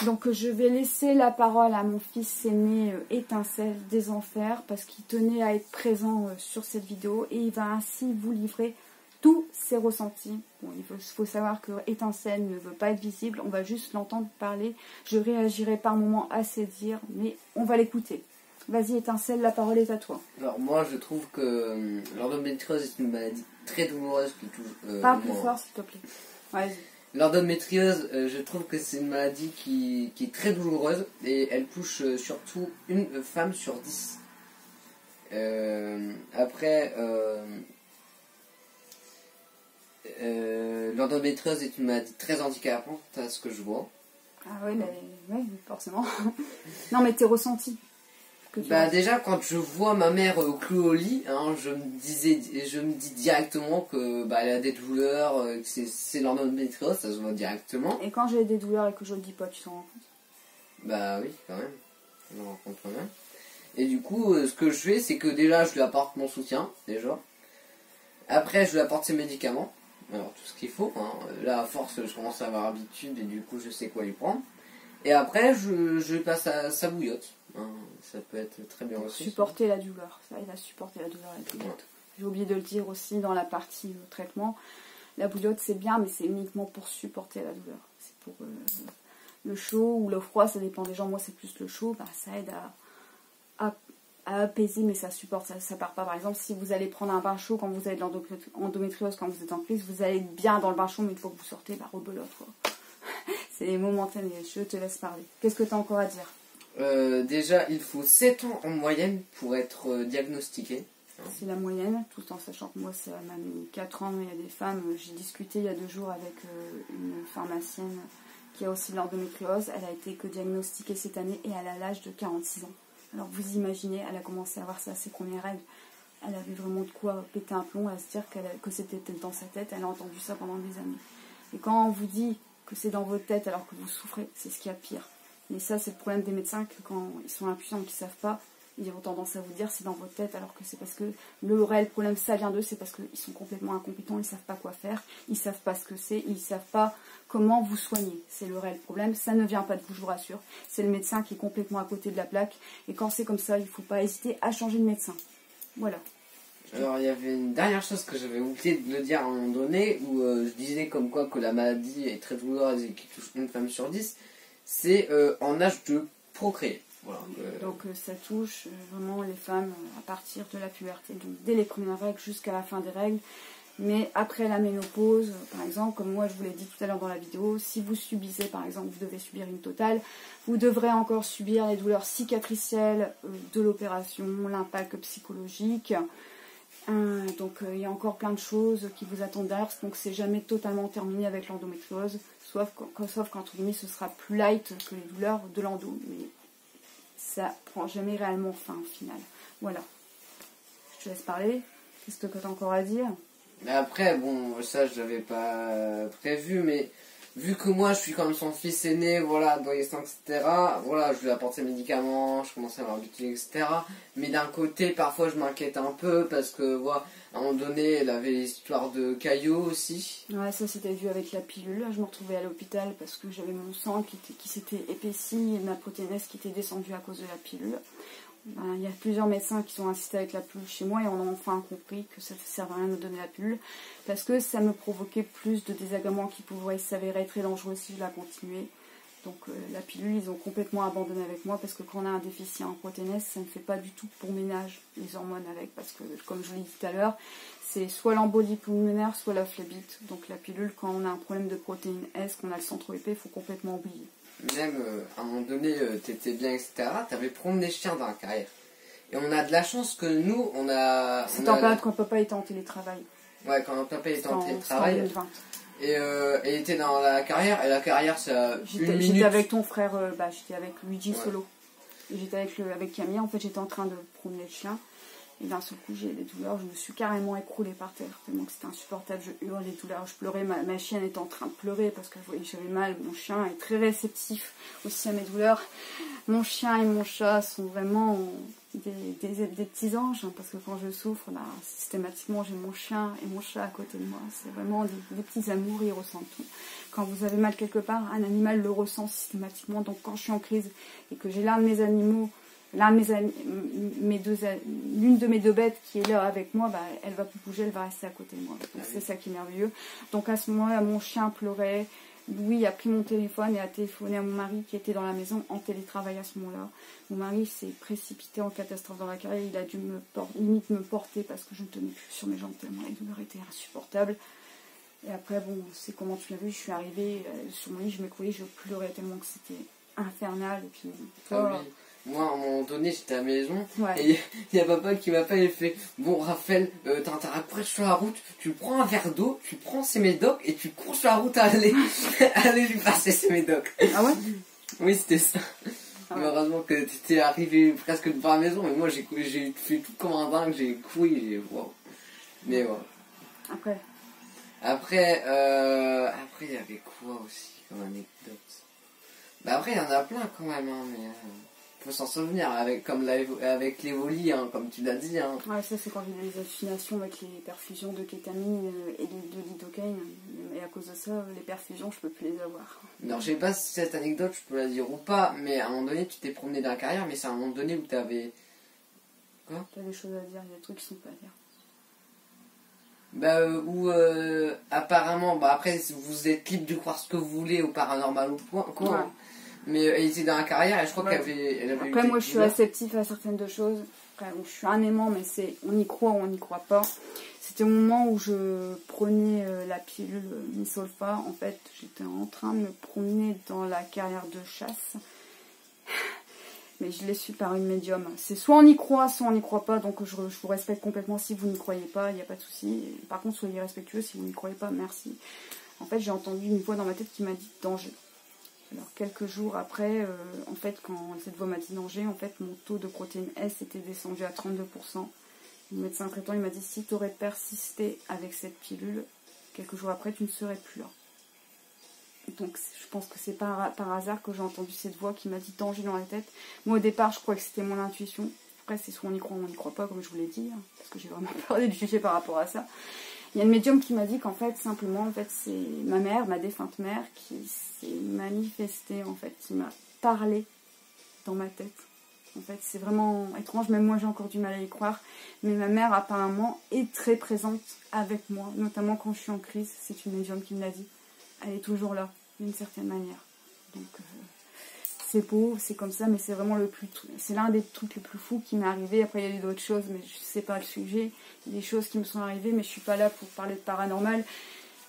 donc je vais laisser la parole à mon fils aîné Étincelle des Enfers parce qu'il tenait à être présent sur cette vidéo et il va ainsi vous livrer tous ses ressentis. Bon, il faut savoir que Étincelle ne veut pas être visible, on va juste l'entendre parler. Je réagirai par moments à ses dires, mais on va l'écouter. Vas-y Étincelle, la parole est à toi. Alors moi je trouve que l'endométriose est une maladie très douloureuse qui touche. Parle plus fort s'il te plaît. Ouais, l'endométriose, je trouve que c'est une maladie qui est très douloureuse et elle touche surtout une femme sur 10. Après, l'endométriose est une maladie très handicapante, à ce que je vois. ah ouais, ouais, forcément. Non, mais tes ressentis. Bah déjà quand je vois ma mère clouée au lit, hein, je me dis directement que bah, elle a des douleurs, que c'est l'endométriose, ça se voit directement. Et quand j'ai des douleurs et que je le dis pas, tu t'en rends compte? Bah oui, quand même, je me rends compte quand même. Et du coup, ce que je fais, c'est que déjà je lui apporte mon soutien, déjà. Après je lui apporte ses médicaments, alors tout ce qu'il faut, hein. Là à force je commence à avoir l'habitude et du coup je sais quoi lui prendre. Et après je lui passe sa bouillotte. Hein, ça peut être très bien aussi. Supporter la douleur, ça aide à supporter la douleur avec la bouillotte. J'ai oublié de le dire aussi dans la partie traitement. La bouillotte c'est bien, mais c'est uniquement pour supporter la douleur. C'est pour le chaud ou le froid, ça dépend des gens. Moi c'est plus le chaud, bah, ça aide à apaiser, mais ça supporte, ça part pas. Par exemple, si vous allez prendre un bain chaud quand vous avez de l'endométriose, quand vous êtes en crise, vous allez être bien dans le bain chaud, mais une fois que vous sortez, bah rebelote quoi. C'est momentané, je te laisse parler. Qu'est-ce que tu as encore à dire? Déjà, il faut 7 ans en moyenne pour être diagnostiqué. C'est la moyenne, tout en sachant que moi, ça m'a mis 4 ans. Il y a des femmes, j'ai discuté il y a 2 jours avec une pharmacienne qui a aussi de l'endométriose. Elle a été que diagnostiquée cette année et elle a l'âge de 46 ans. Alors vous imaginez, elle a commencé à avoir ça, ses premières règles. Elle avait vraiment de quoi péter un plomb, à se dire que c'était dans sa tête. Elle a entendu ça pendant des années. Et quand on vous dit que c'est dans votre tête alors que vous souffrez, c'est ce qu'il y a de pire. Mais ça, c'est le problème des médecins, que quand ils sont impuissants et qu'ils ne savent pas, ils ont tendance à vous dire c'est dans votre tête, alors que c'est parce que le réel problème, ça vient d'eux, c'est parce qu'ils sont complètement incompétents, ils ne savent pas quoi faire, ils ne savent pas ce que c'est, ils ne savent pas comment vous soigner. C'est le réel problème, ça ne vient pas de vous, je vous rassure. C'est le médecin qui est complètement à côté de la plaque, et quand c'est comme ça, il ne faut pas hésiter à changer de médecin. Voilà. Alors il y avait une dernière chose que j'avais oublié de le dire à un moment donné, où je disais comme quoi que la maladie est très douloureuse et qui touche une femme sur 10, c'est en âge de procréer. Voilà, donc ça touche vraiment les femmes à partir de la puberté, donc dès les premières règles jusqu'à la fin des règles. Mais après la ménopause, par exemple, comme moi je vous l'ai dit tout à l'heure dans la vidéo, si vous subissez, par exemple, vous devez subir une totale, vous devrez encore subir les douleurs cicatricielles de l'opération, l'impact psychologique. Donc il y a encore plein de choses qui vous attendent derrière, donc c'est jamais totalement terminé avec l'endométriose, sauf qu'entre guillemets ce sera plus light que les douleurs de l'endo, mais ça prend jamais réellement fin au final. Voilà, je te laisse parler. Qu'est-ce que tu as encore à dire? Mais après, bon, ça je l'avais pas prévu, mais vu que moi je suis comme son fils aîné, voilà, adolescent, etc., voilà, je lui apporte ses médicaments, je commençais à m'habituer, etc. Mais d'un côté, parfois je m'inquiète un peu parce que, voilà, à un moment donné, elle avait l'histoire de caillots aussi. Ouais, ça c'était dû avec la pilule. Je me retrouvais à l'hôpital parce que j'avais mon sang qui s'était épaissi et ma protéinèse qui était descendue à cause de la pilule. Ben, il y a plusieurs médecins qui sont assistés avec la pilule chez moi et on a enfin compris que ça ne servait à rien de me donner la pilule parce que ça me provoquait plus de désagréments qui pouvaient s'avérer très dangereux si je la continuais. Donc la pilule, ils ont complètement abandonné avec moi parce que quand on a un déficit en protéinèse, ça ne fait pas du tout pour ménage les hormones avec parce que, comme je vous l'ai dit tout à l'heure, c'est soit l'embolie pulmonaire, soit la phlébite. Donc la pilule, quand on a un problème de protéine S, qu'on a le sang trop épais, il faut complètement oublier. Même à un moment donné, t'étais bien, etc., t'avais promené des chiens dans la carrière. Et on a de la chance que nous, on a... C'était en période quand papa était en télétravail. Ouais, quand papa était en télétravail. En 2020. Et elle était dans la carrière, et la carrière, c'est une minute. J'étais avec ton frère, j'étais avec Luigi Solo. J'étais avec Camille, en fait j'étais en train de promener le chien. Et d'un seul coup j'ai des douleurs, je me suis carrément écroulée par terre, tellement que c'était insupportable, je hurle les douleurs, je pleurais, ma chienne était en train de pleurer parce que j'avais mal, mon chien est très réceptif aussi à mes douleurs. Mon chien et mon chat sont vraiment des petits anges, hein, parce que quand je souffre, là, systématiquement j'ai mon chien et mon chat à côté de moi, c'est vraiment des petits amours, ils ressentent tout. Quand vous avez mal quelque part, un animal le ressent systématiquement, donc quand je suis en crise et que j'ai l'un de mes animaux, l'une de mes deux bêtes qui est là avec moi, bah, elle va plus bouger, elle va rester à côté de moi. Donc c'est ça qui est merveilleux. Donc à ce moment-là, mon chien pleurait, Louis a pris mon téléphone et a téléphoné à mon mari qui était dans la maison en télétravail à ce moment-là. Mon mari s'est précipité en catastrophe dans la carrière, il a dû limite me porter parce que je ne tenais plus sur mes jambes tellement les douleurs étaient insupportables. Et après, bon, c'est comment tu l'as vu, je suis arrivée sur mon lit, je m'écroulais, je pleurais tellement que c'était infernal. Et puis, ah oui. Moi, à un moment donné, j'étais à la maison, ouais. et il y a papa qui m'appelle et fait « Bon, Raphaël, t'as intérêt à courir sur la route, tu prends un verre d'eau, tu prends ses médocs, et tu cours sur la route à aller, aller lui passer ses médocs. » Ah ouais? Oui, c'était ça. Ah ouais. Heureusement que t'étais arrivé presque devant la maison, mais moi, j'ai fait tout comme un dingue, j'ai couru, j'ai... Wow. Mais ouais. Après, il y avait quoi aussi comme anecdote? Bah après, il y en a plein quand même, hein, mais... faut s'en souvenir, avec les volis, hein, comme tu l'as dit. Hein. Ouais, ça c'est quand il y a les hallucinations avec les perfusions de kétamine et de lidocaine. Et à cause de ça, les perfusions, je peux plus les avoir. Alors, je sais pas si cette anecdote, je peux la dire ou pas, mais à un moment donné, tu t'es promené dans la carrière, mais c'est à un moment donné où t'avais... Quoi? T'as des choses à dire, il y a des trucs qui sont pas à dire. Bah, apparemment, bah après, vous êtes libre de croire ce que vous voulez au paranormal ou quoi. Ouais. Mais elle était dans la carrière et je crois ouais. qu'elle avait après, moi, je suis réceptif à certaines choses. Après, je suis un aimant, mais c'est on y croit ou on n'y croit pas. C'était au moment où je prenais la pilule Misolfa. En fait, j'étais en train de me promener dans la carrière de chasse. Mais je l'ai su par une médium. C'est soit on y croit, soit on n'y croit pas. Donc je vous respecte complètement si vous n'y croyez pas, il n'y a pas de souci. Par contre, soyez respectueux si vous n'y croyez pas, merci. En fait, j'ai entendu une voix dans ma tête qui m'a dit danger. Alors quelques jours après, en fait, quand cette voix m'a dit danger, en fait, mon taux de protéine S était descendu à 32%. Le médecin traitant, il m'a dit si tu aurais persisté avec cette pilule, quelques jours après, tu ne serais plus là. Donc je pense que c'est par hasard que j'ai entendu cette voix qui m'a dit danger dans la tête. Moi au départ je croyais que c'était mon intuition. Après c'est soit on y croit ou on n'y croit pas comme je vous l'ai dit. Hein, parce que j'ai vraiment peur d'être jugée par rapport à ça. Il y a une médium qui m'a dit qu'en fait simplement en fait c'est ma mère, ma défunte mère qui s'est manifestée en fait. Qui m'a parlé dans ma tête. En fait c'est vraiment étrange. Même moi j'ai encore du mal à y croire. Mais ma mère apparemment est très présente avec moi. Notamment quand je suis en crise. C'est une médium qui me l'a dit. Elle est toujours là, d'une certaine manière. Donc, c'est beau, c'est comme ça, mais c'est vraiment c'est l'un des trucs les plus fous qui m'est arrivé. Après, il y a eu d'autres choses, mais je sais pas le sujet. Il y a des choses qui me sont arrivées, mais je suis pas là pour parler de paranormal.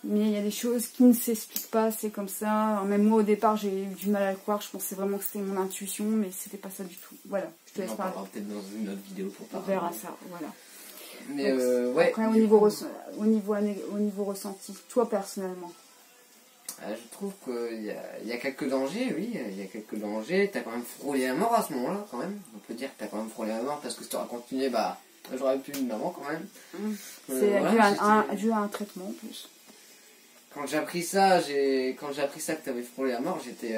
Mais il y a des choses qui ne s'expliquent pas, c'est comme ça. Alors, même moi, au départ, j'ai eu du mal à le croire. Je pensais vraiment que c'était mon intuition, mais c'était pas ça du tout. Voilà, je te laisse parler. On en parlera peut-être dans une autre vidéo pour parler. On verra ça, voilà. Mais donc, ouais. Après, au niveau ressenti, toi personnellement. Je trouve qu'il y a quelques dangers, oui, il y a quelques dangers. T'as quand même frôlé la mort à ce moment-là, quand même. On peut dire que t'as quand même frôlé la mort parce que si t'aurais continué, bah, j'aurais pu une maman quand même. C'est dû à un traitement en plus. Quand j'ai appris ça, que t'avais frôlé la mort, j'étais,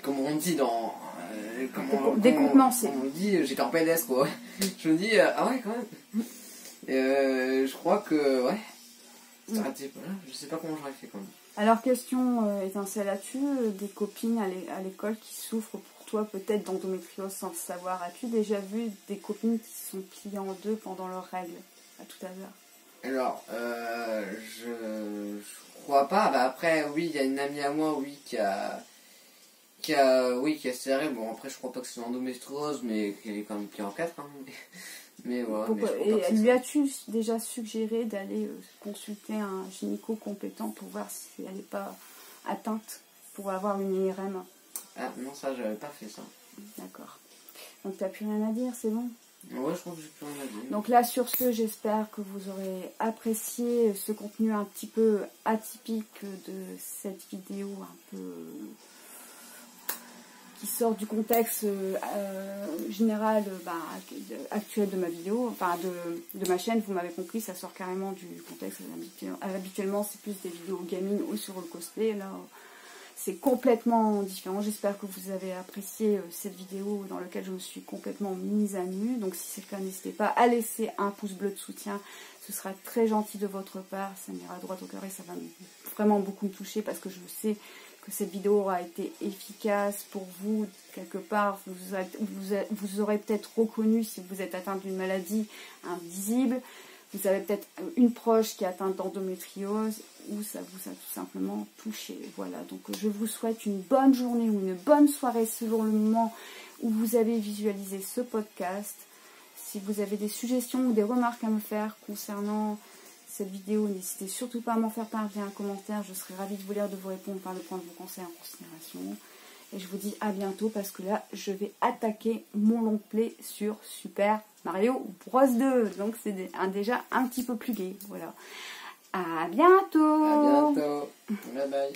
comme on dit décontenancé. On dit, j'étais en PLS quoi. Je me dis, ah ouais quand même. Et je crois que, ouais. Je sais pas comment j'aurais fait quand même. Alors question étincelle, as-tu des copines à l'école qui souffrent pour toi peut-être d'endométriose sans le savoir? As-tu déjà vu des copines qui se sont pliées en deux pendant leurs règles à tout hasard? Alors, je crois pas. Bah après, oui, il y a une amie à moi, oui, qui a serré. Bon, après, je crois pas que c'est l'endométriose, mais qu'elle est quand même pliée en quatre. Hein. Mais voilà. Et lui as-tu déjà suggéré d'aller consulter un gynéco compétent pour voir si elle n'est pas atteinte pour avoir une IRM? Ah non, ça, j'avais pas fait ça. D'accord. Donc t'as plus rien à dire, c'est bon? Ouais, je crois que j'ai plus rien à dire. Donc là, sur ce, j'espère que vous aurez apprécié ce contenu un petit peu atypique de cette vidéo, un peu qui sort du contexte général actuel de ma vidéo, enfin de ma chaîne. Vous m'avez compris, ça sort carrément du contexte. Habituellement, c'est plus des vidéos gaming ou sur le cosplay. Là, c'est complètement différent. J'espère que vous avez apprécié cette vidéo dans laquelle je me suis complètement mise à nu. Donc si c'est le cas, n'hésitez pas à laisser un pouce bleu de soutien. Ce sera très gentil de votre part. Ça m'ira droit au cœur et ça va vraiment beaucoup me toucher parce que je sais que cette vidéo aura été efficace pour vous quelque part. Vous aurez peut-être reconnu si vous êtes atteint d'une maladie invisible. vous avez peut-être une proche qui est atteinte d'endométriose ou ça vous a tout simplement touché. Voilà, donc je vous souhaite une bonne journée ou une bonne soirée selon le moment où vous avez visualisé ce podcast. Si vous avez des suggestions ou des remarques à me faire concernant cette vidéo, n'hésitez surtout pas à m'en faire part via un commentaire. Je serai ravie de vous lire, de vous répondre, de prendre vos conseils en considération. Et je vous dis à bientôt parce que là, je vais attaquer mon long play sur Super Mario Bros 2. Donc c'est déjà un petit peu plus gai. Voilà. À bientôt. À bientôt. Bye bye.